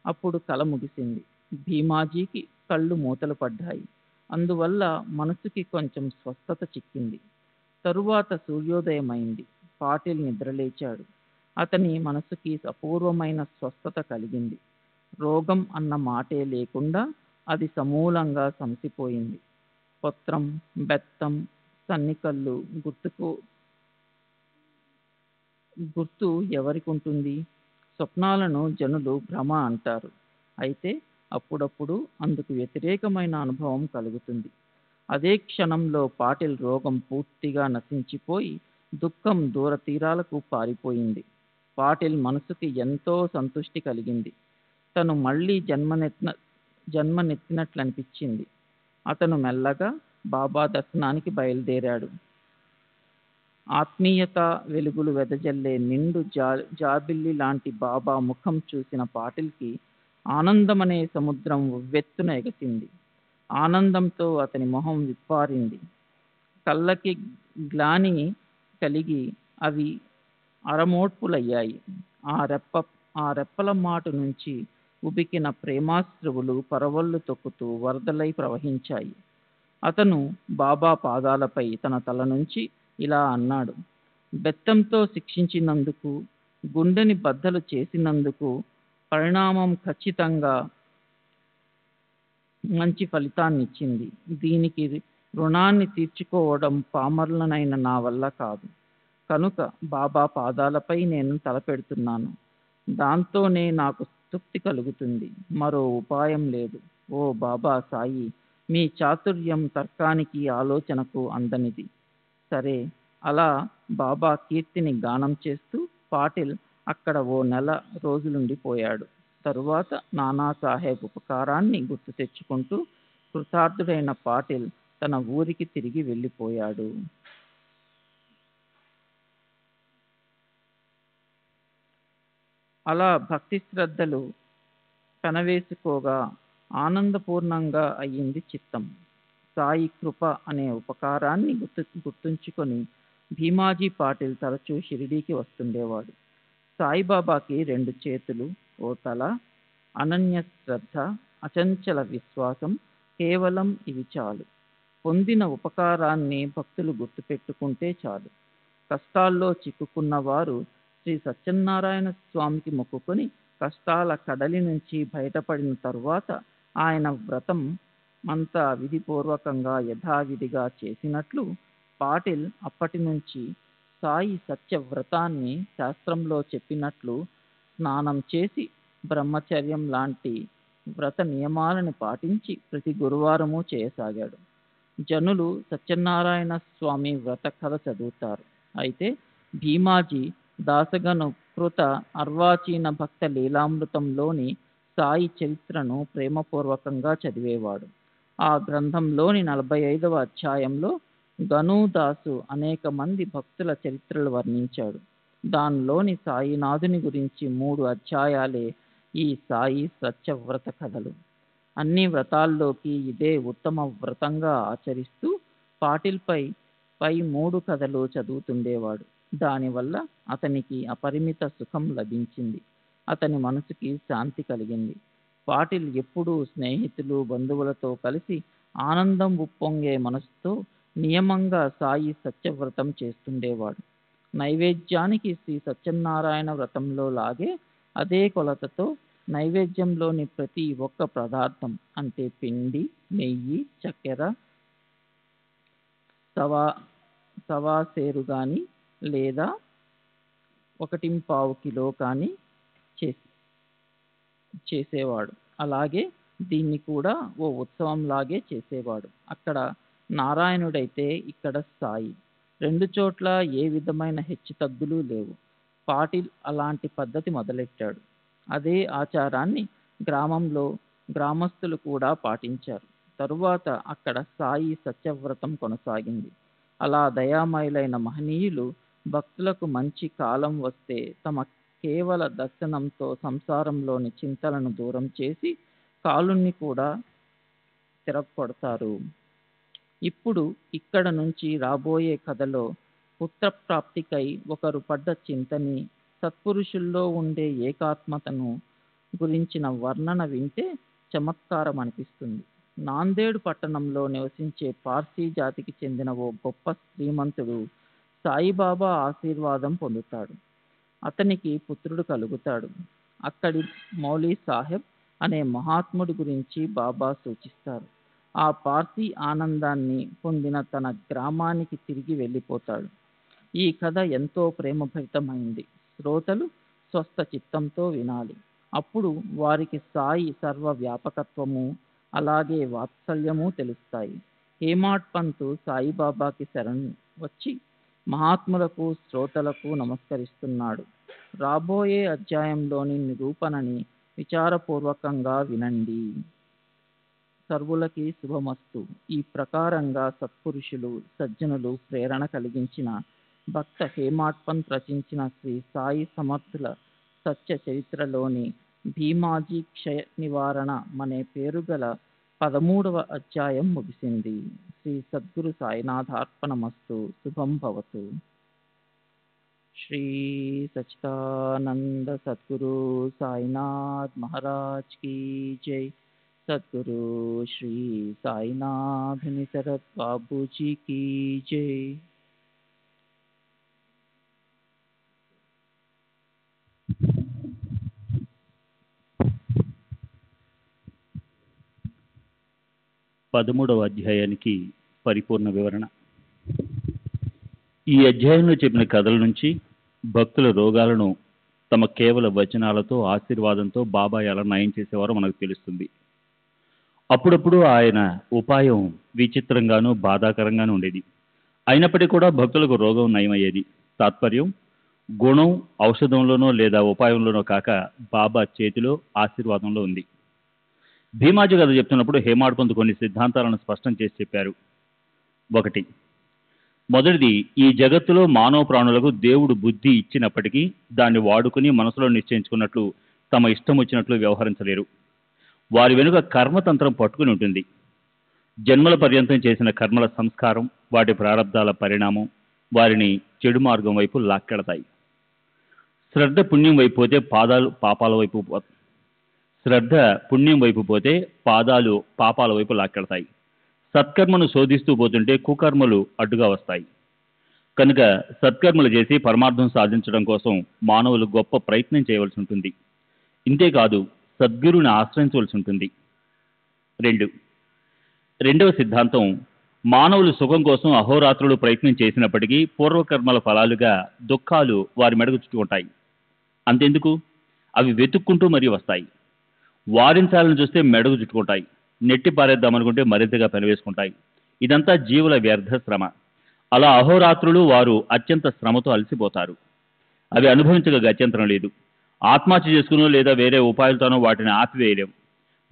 అప్పుడు కల ముగిసింది. భీమాజీకి కళ్ళు మూతలు పడ్డాయి. అందువల్ల మనసుకి కొంచెం స్వస్థత చిక్కింది. తరువాత సూర్యోదయమైంది. పాటిల్ నిద్రలేచాడు. అతని మనసుకి అపూర్వమైన స్వస్థత కలిగింది. రోగం అన్న మాటే లేకుండా అది సమూలంగా సమసిపోయింది. పత్రం, బెత్తం, సన్నికల్లు గుర్తు ఎవరికుంటుంది? స్వప్నాలను జనులు భ్రమ అంటారు. అయితే అప్పుడప్పుడు అందుకు వ్యతిరేకమైన అనుభవం కలుగుతుంది. అదే క్షణంలో పాటిల్ రోగం పూర్తిగా నశించిపోయి దుఃఖం దూర తీరాలకు పారిపోయింది. పాటిల్ మనసుకి ఎంతో సంతృష్టి కలిగింది. తను మళ్ళీ జన్మనెత్తినట్లనిపించింది. అతను మెల్లగా బాబా దర్శనానికి బయలుదేరాడు. ఆత్మీయత వెలుగులు వెదజల్లే నిండు జాబిల్లి లాంటి బాబా ముఖం చూసిన పాటిల్కి ఆనందమనే సముద్రం ఉవ్వెత్తున ఎగసింది. ఆనందంతో అతని మొహం విప్పారింది. కళ్ళకి గ్లాని కలిగి అవి అరమోడ్పులయ్యాయి. ఆ రెప్పల మాటు నుంచి ఉబికిన ప్రేమాశ్రువులు పరవళ్ళు తొక్కుతూ వరదలై ప్రవహించాయి. అతను బాబా పాదాలపై తన తల నుంచి ఇలా అన్నాడు: బెత్తంతో శిక్షించినందుకు, గుండెని బద్దలు చేసినందుకు పరిణామం ఖచ్చితంగా మంచి ఫలితాన్ని ఇచ్చింది. దీనికి రుణాన్ని తీర్చుకోవడం పామరులనైన నా వల్ల కాదు. కనుక బాబా పాదాలపై నేను తలపెడుతున్నాను. దాంతోనే నాకు తృప్తి కలుగుతుంది. మరో ఉపాయం లేదు. ఓ బాబా సాయి, మీ చాతుర్యం తర్కానికి ఆలోచనకు అందనిది. సరే, అలా బాబా కీర్తిని గానం చేస్తూ పాటిల్ అక్కడ ఓ నెల రోజులుండిపోయాడు. తరువాత నానాసాహెబ్ ఉపకారాన్ని గుర్తు తెచ్చుకుంటూ కృతార్థుడైన పాటిల్ తన ఊరికి తిరిగి వెళ్ళిపోయాడు. అలా భక్తి శ్రద్ధలు పెనవేసుకోగా ఆనందపూర్ణంగా అయ్యింది చిత్తం. సాయి కృప అనే ఉపకారాన్ని గుర్తుంచుకొని భీమాజీ పాటిల్ తరచూ షిరిడీకి వస్తుండేవాడు. సాయిబాబాకి 2 చేతులు, ఓ తల, అనన్య శ్రద్ధ, అచంచల విశ్వాసం, కేవలం ఇవి చాలు. పొందిన ఉపకారాన్ని భక్తులు గుర్తుపెట్టుకుంటే చాలు. కష్టాల్లో చిక్కుకున్న వారు శ్రీ సత్యనారాయణ స్వామికి మొక్కుకొని కష్టాల కడలి నుంచి బయటపడిన తరువాత ఆయన వ్రతం అంతా విధిపూర్వకంగా యథావిధిగా చేసినట్లు పాటిల్ అప్పటి నుంచి సాయి సత్యవ్రతాన్ని శాస్త్రంలో చెప్పినట్లు స్నానం చేసి బ్రహ్మచర్యం లాంటి వ్రత నియమాలను పాటించి ప్రతి గురువారము చేయసాగాడు. జనులు సత్యనారాయణ స్వామి వ్రత కథ చదువుతారు. అయితే భీమాజీ దాసగను కృత అర్వాచీన భక్త లీలామృతంలోని సాయి చరిత్రను ప్రేమపూర్వకంగా చదివేవాడు. ఆ గ్రంథంలోని 45వ అధ్యాయంలో గనుదాసు అనేక మంది భక్తుల చరిత్రలు వర్ణించాడు. దానిలోని సాయినాథుని గురించి 3 అధ్యాయాలే ఈ సాయి సత్యవ్రత కథలు. అన్ని వ్రతాల్లోకి ఇదే ఉత్తమ వ్రతంగా ఆచరిస్తూ పాటిల్పై 3 కథలు చదువుతుండేవాడు. దానివల్ల అతనికి అపరిమిత సుఖం లభించింది. అతని మనసుకి శాంతి కలిగింది. పాటిల్ ఎప్పుడూ స్నేహితులు, బంధువులతో కలిసి ఆనందం ఉప్పొంగే మనసుతో నియమంగా సాయి సత్యవ్రతం చేస్తుండేవాడు. నైవేద్యానికి శ్రీ సత్యనారాయణ వ్రతంలో లాగే అదే కొలతతో నైవేద్యంలోని ప్రతి ఒక్క పదార్థం అంటే పిండి, నెయ్యి, చక్కెర, సవాసేరు కానీ లేదా 1.25 కిలో కానీ చేసేవాడు. అలాగే దీన్ని కూడా ఓ ఉత్సవంలాగే చేసేవాడు. అక్కడ నారాయణుడైతే ఇక్కడ సాయి. 2 చోట్ల ఏ విధమైన హెచ్చుతగ్గులు లేవు. పాటిల్ అలాంటి పద్ధతి మొదలెట్టాడు. అదే ఆచారాన్ని గ్రామంలో గ్రామస్తులు కూడా పాటించారు. తరువాత అక్కడ సాయి సత్యవ్రతం కొనసాగింది. అలా దయామయులైన మహనీయులు భక్తులకు మంచి కాలం వస్తే తమ కేవల దర్శనంతో సంసారంలోని చింతలను దూరం చేసి కాలుణ్ణి కూడా తిరగొడతారు. ఇప్పుడు ఇక్కడ నుంచి రాబోయే కథలో పుత్రప్రాప్తికై ఒకరు పడ్డ చింతని, సత్పురుషుల్లో ఉండే ఏకాత్మతను గురించిన వర్ణన వింటే చమత్కారం అనిపిస్తుంది. నాందేడు పట్టణంలో నివసించే పార్సీ జాతికి చెందిన ఓ గొప్ప శ్రీమంతుడు సాయిబాబా ఆశీర్వాదం పొందుతాడు. అతనికి పుత్రుడు కలుగుతాడు. అక్కడి మౌలీ సాహెబ్ అనే మహాత్ముడి గురించి బాబా సూచిస్తారు. ఆ పార్సీ ఆనందాన్ని పొందిన తన గ్రామానికి తిరిగి వెళ్ళిపోతాడు. ఈ కథ ఎంతో ప్రేమభరితమైంది. శ్రోతలు స్వస్థ చిత్తంతో వినాలి. అప్పుడు వారికి సాయి సర్వ వ్యాపకత్వము అలాగే వాత్సల్యము తెలుస్తాయి. హేమాడ్ పంతు సాయిబాబాకి శరణు వచ్చి మహాత్ములకు, శ్రోతలకు నమస్కరిస్తున్నాడు. రాబోయే అధ్యాయంలోని నిరూపణని విచారపూర్వకంగా వినండి. సర్వులకి శుభమస్తు. ఈ ప్రకారంగా సత్పురుషులు, సజ్జనులు ప్రేరణ కలిగించిన భక్త హేమాడ్ పంత్ రచించిన శ్రీ సాయి సమర్థుల సత్య చరిత్రలోని భీమాజీ క్షయ నివారణ అనే పేరుగల 13వ అధ్యాయం ముగిసింది. శ్రీ సద్గురు సాయినాథార్పణమస్తు. శుభం భవతు. శ్రీ సచ్చిదానంద సద్గురు సాయినాథ్ మహారాజ్ की जय. सद्गुरु श्री साईनाथ निसरत बाबू जी की जय. 13వ అధ్యాయానికి పరిపూర్ణ వివరణ. ఈ అధ్యాయంలో చెప్పిన కథల నుంచి భక్తుల రోగాలను తమ కేవల వచనాలతో, ఆశీర్వాదంతో బాబా ఎలా నయం చేసేవారో మనకు తెలుస్తుంది. అప్పుడప్పుడు ఆయన ఉపాయం విచిత్రంగానూ బాధాకరంగానూ ఉండేది. అయినప్పటికీ కూడా భక్తులకు రోగం నయమయ్యేది. తాత్పర్యం గుణం ఔషధంలోనో లేదా ఉపాయంలోనో కాక బాబా చేతిలో, ఆశీర్వాదంలో ఉంది. భీమాజీ కథ చెప్తున్నప్పుడు హేమాడ్పంత్ కొన్ని సిద్ధాంతాలను స్పష్టం చేసి చెప్పారు. 1. మొదటిది, ఈ జగత్తులో మానవ ప్రాణులకు దేవుడు బుద్ధి ఇచ్చినప్పటికీ దాన్ని వాడుకుని మనసులో నిశ్చయించుకున్నట్లు తమ ఇష్టం వచ్చినట్లు వ్యవహరించలేరు. వారి వెనుక కర్మతంత్రం పట్టుకుని ఉంటుంది. జన్మల పర్యంతం చేసిన కర్మల సంస్కారం, వాటి ప్రారంధాల పరిణామం వారిని చెడు మార్గం వైపు లాక్కెడతాయి. శ్రద్ధ పుణ్యం వైపు పోతే పాదాలు పాపాల వైపు లాక్కెడతాయి. సత్కర్మను శోధిస్తూ పోతుంటే కుకర్మలు అడ్డుగా వస్తాయి. కనుక సత్కర్మలు చేసి పరమార్థం సాధించడం కోసం మానవులు గొప్ప ప్రయత్నం చేయవలసి ఉంటుంది. ఇంతేకాదు సద్గురుని ఆశ్రయించవలసి ఉంటుంది. 2. రెండవ సిద్ధాంతం, మానవులు సుఖం కోసం అహోరాత్రులు ప్రయత్నం చేసినప్పటికీ పూర్వకర్మల ఫలాలుగా దుఃఖాలు వారి మెడకు చుట్టుకుంటాయి. అంతెందుకు, అవి వెతుక్కుంటూ మరీ వస్తాయి. వారించాలని చూస్తే మెడకు చుట్టుకుంటాయి. నెట్టి పారేద్దామనుకుంటే మరింతగా పెనవేసుకుంటాయి. ఇదంతా జీవుల వ్యర్థ శ్రమ. అలా అహోరాత్రులు వారు అత్యంత శ్రమతో అలసిపోతారు. అవి అనుభవించక గత్యంతరం లేదు. ఆత్మహత్య చేసుకునో లేదా వేరే ఉపాయాలతోనో వాటిని ఆపివేయలేం.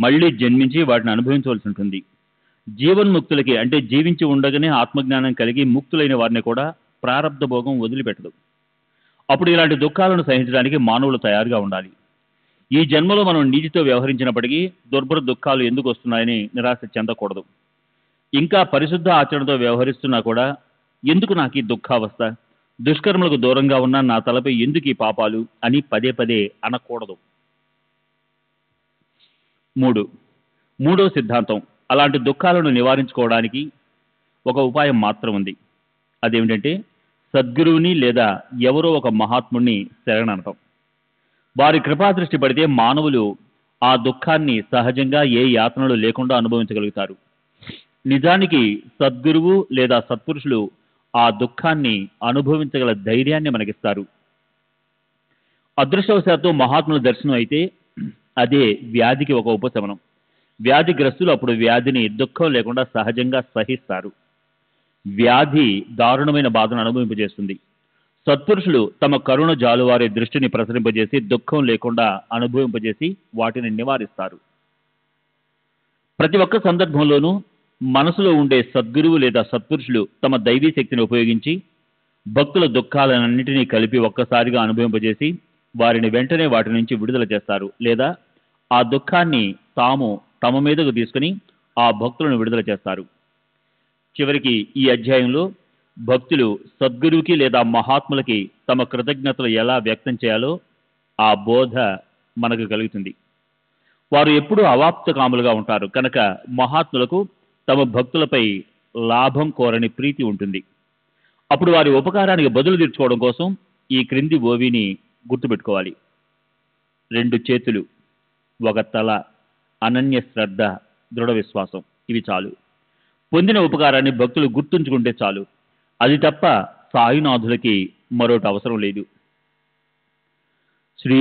మళ్లీ జన్మించి వాటిని అనుభవించవలసి ఉంటుంది. జీవన్ముక్తులకి, అంటే జీవించి ఉండగానే ఆత్మజ్ఞానం కలిగి ముక్తులైన వారిని కూడా ప్రారబ్ధ భోగం వదిలిపెట్టదు. అప్పుడు ఇలాంటి దుఃఖాలను సహించడానికి మానవులు తయారుగా ఉండాలి. ఈ జన్మలో మనం నీతితో వ్యవహరించినప్పటికీ దుర్భర దుఃఖాలు ఎందుకు వస్తున్నాయని నిరాశ చెందకూడదు. ఇంకా పరిశుద్ధ ఆచరణతో వ్యవహరిస్తున్నా కూడా ఎందుకు నాకు ఈ దుఃఖావస్థ, దుష్కర్మలకు దూరంగా ఉన్న నా తలపై ఎందుకు ఈ పాపాలు అని పదే పదే అనకూడదు. 3. మూడో సిద్ధాంతం, అలాంటి దుఃఖాలను నివారించుకోవడానికి ఒక ఉపాయం మాత్రం ఉంది. అదేమిటంటే సద్గురువుని లేదా ఎవరో ఒక మహాత్ముడిని శరణనటం. వారి కృపాదృష్టి పడితే మానవులు ఆ దుఃఖాన్ని సహజంగా ఏ యాతనలు లేకుండా అనుభవించగలుగుతారు. నిజానికి సద్గురువు లేదా సత్పురుషులు ఆ దుఃఖాన్ని అనుభవించగల ధైర్యాన్ని మనకిస్తారు. అదృష్టవశాత్తు మహాత్ముల దర్శనం అయితే అదే వ్యాధికి ఒక ఉపశమనం. వ్యాధిగ్రస్తులు అప్పుడు వ్యాధిని దుఃఖం లేకుండా సహజంగా సహిస్తారు. వ్యాధి దారుణమైన బాధను అనుభవింపజేస్తుంది. సత్పురుషులు తమ కరుణ జాలువారి దృష్టిని ప్రసరింపజేసి దుఃఖం లేకుండా అనుభవింపజేసి వాటిని నివారిస్తారు. ప్రతి ఒక్క సందర్భంలోనూ మనసులో ఉండే సద్గురువు లేదా సత్పురుషులు తమ దైవీ శక్తిని ఉపయోగించి భక్తుల దుఃఖాలన్నింటినీ కలిపి ఒక్కసారిగా అనుభవింపజేసి వారిని వెంటనే వాటి నుంచి విడుదల చేస్తారు. లేదా ఆ దుఃఖాన్ని తాము తమ మీదకు తీసుకుని ఆ భక్తులను విడుదల చేస్తారు. చివరికి ఈ అధ్యాయంలో భక్తులు సద్గురువుకి లేదా మహాత్ములకి తమ కృతజ్ఞతలు ఎలా వ్యక్తం చేయాలో ఆ బోధ మనకు కలుగుతుంది. వారు ఎప్పుడూ అవాప్తకాములుగా ఉంటారు కనుక మహాత్ములకు తమ భక్తులపై లాభం కోరని ప్రీతి ఉంటుంది. అప్పుడు వారి ఉపకారానికి బదులు తీర్చుకోవడం కోసం ఈ క్రింది ఓవిని గుర్తుపెట్టుకోవాలి. 2 చేతులు, 1 తల, అనన్య శ్రద్ధ, దృఢ విశ్వాసం, ఇవి చాలు. పొందిన ఉపకారాన్ని భక్తులు గుర్తుంచుకుంటే చాలు. అది తప్ప సాయినాథులకి మరొకటి అవసరం లేదు. శ్రీ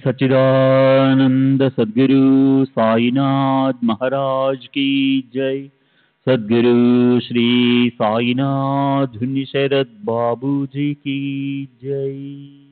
సచ్చిదానంద సద్గురు సాయినాథ్ మహారాజ్ की जय. सद्गुरु श्री साईनाथ शरद बाबू जी की जय.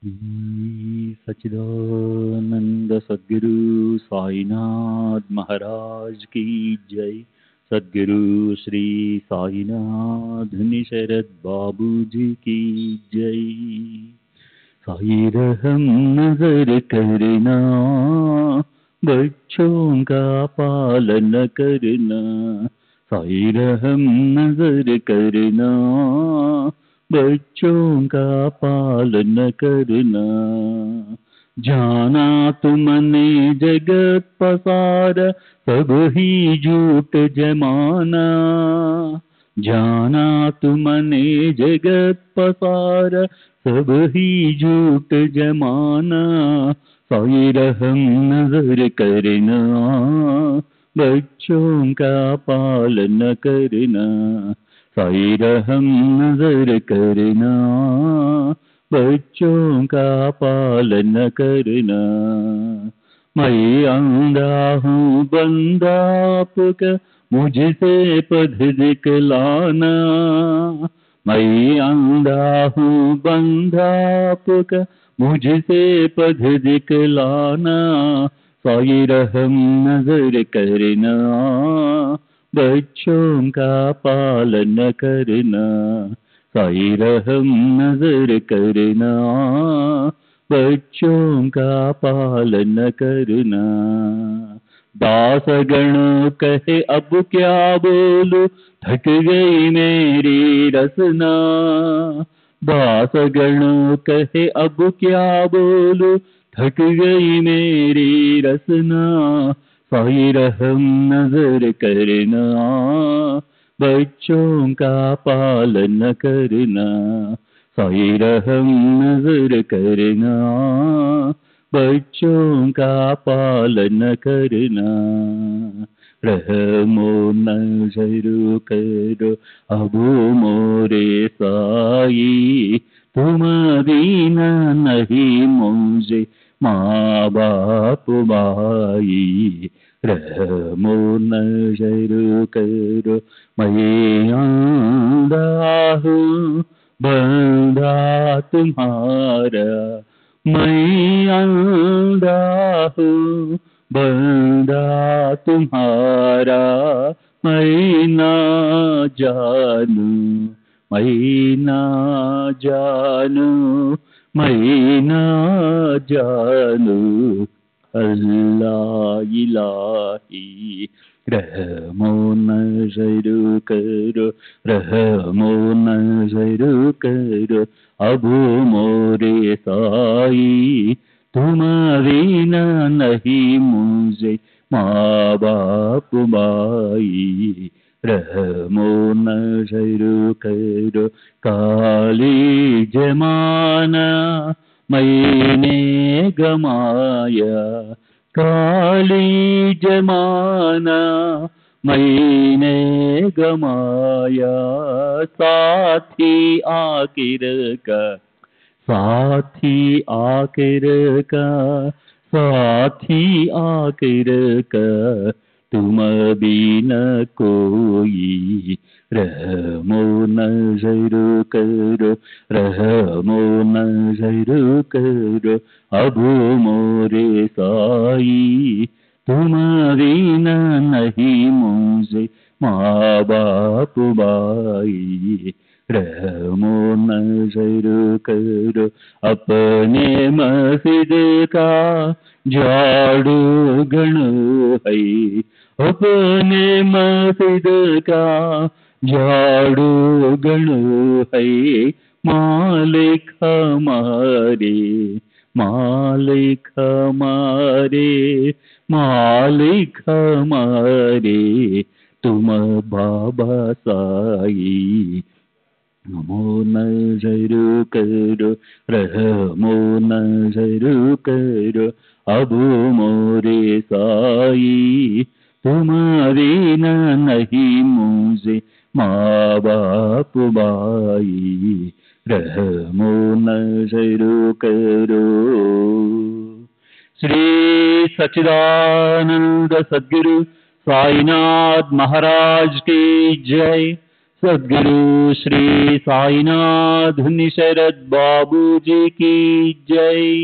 श्री सच्चिदानंद सद्गुरु साईनाथ महाराज की जय। सद्गुरु श्री साईनाथ शरद बाबू जी की जय। साई रहम नजर करना, बच्चों का पालन करना। साई रहम नजर करना, बच्चों का पालन करना। जाना तुमने जगत पसारा, सब ही झूठ जमाना। जाना तुमने जगत पसारा, सब ही झूठ जमाना। साई रहम नजर करना, बच्चों का पालन करना। साई रहम नजर करना, बच्चों का पालन करना। मैं अंधा हूँ बंदा आपका, मुझसे पद दिखलाना। मैं अंधा हूँ बंदा आपका, मुझसे पद दिखलाना। साई रहम नजर करना, बच्चों का पालन करना। साई रहम नजर करना, बच्चों का पालन करना। दास गण कहे अब क्या बोलूं, थक गई मेरी रसना। दास गण कहे अब क्या बोलूं, थक गई मेरी रसना। साई रहम नजर करना, बच्चों का पालन करना। साई रहम नजर करना, बच्चों का पालन करना। रहमो नजर करो अब मोरे साई, तुम दीना नहीं मुझे माँ बाप भाई। रहमो नजर करो मैं अंधा हूँ बंदा तुम्हारा। मैं अंधा हूँ बंदा तुम्हारा। मैं ना जानू, मैं ना जानू, मैं ना जानू अल्लाह इलाही। रहमो नजर करो, रहमो नजर करो अब मोरे साई। तुम्हारी ना नहीं मुझे माँ बाप भाई। रहमो नजर करो काली जमाना मैंने गमाया। काली जमाना मैंने गमाया। साथी आखिर का, साथी आखिर का, साथी आखिर का तुम भी न कोई। रहमो नजर करो, रहमो नजर करो अब मोरे साई। तुम्हारी न नहीं मुझे माँ बाप भाई। रहमो नजर करो अपने मस्जिद का झाड़ू गण है। अपने मस्जिद का झाड़ू गण है। मालिक हमारे, मालिक हमारे, मालिक हमारे तुम बाबा साई। नमो नजर करो, रहमो नजर करो अब मोरे साई। तुम्हारी ना नहीं मुझे माँ बाप भाई। रहमो नजर करो। श्री सच्चिदानंद सद्गुरु साईनाथ महाराज की जय। सद्गुरु श्री साईनाथ शरद बाबू जी की जय।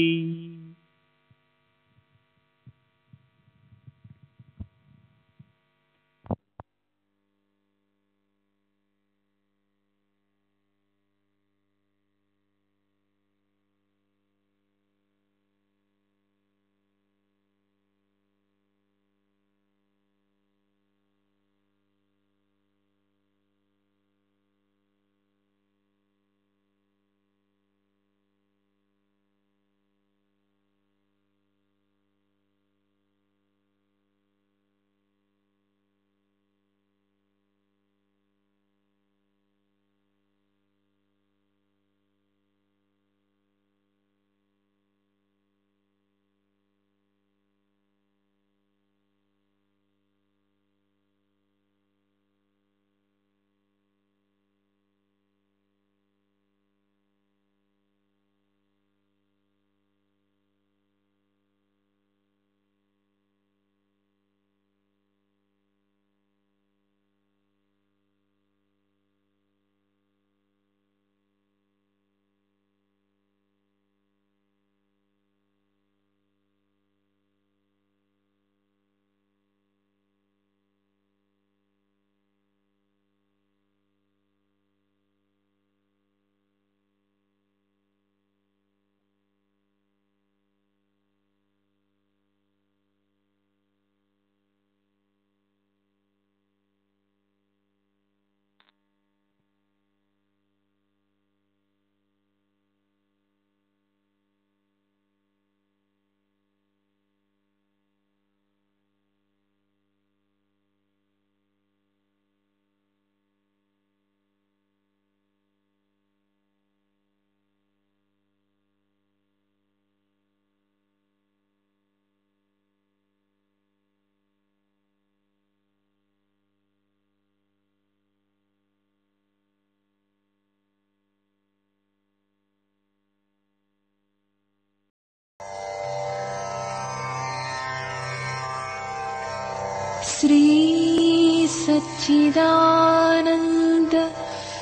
श्री सच्चिदानंद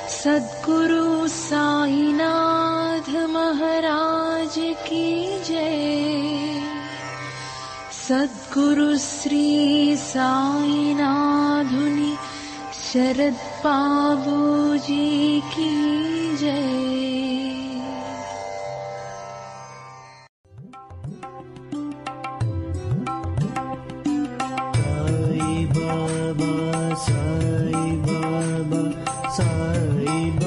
सद्गुरु साईनाथ महाराज की जय। सद्गुरु श्री साईनाथुनि शरद बाबू जी की जय। साई बाबा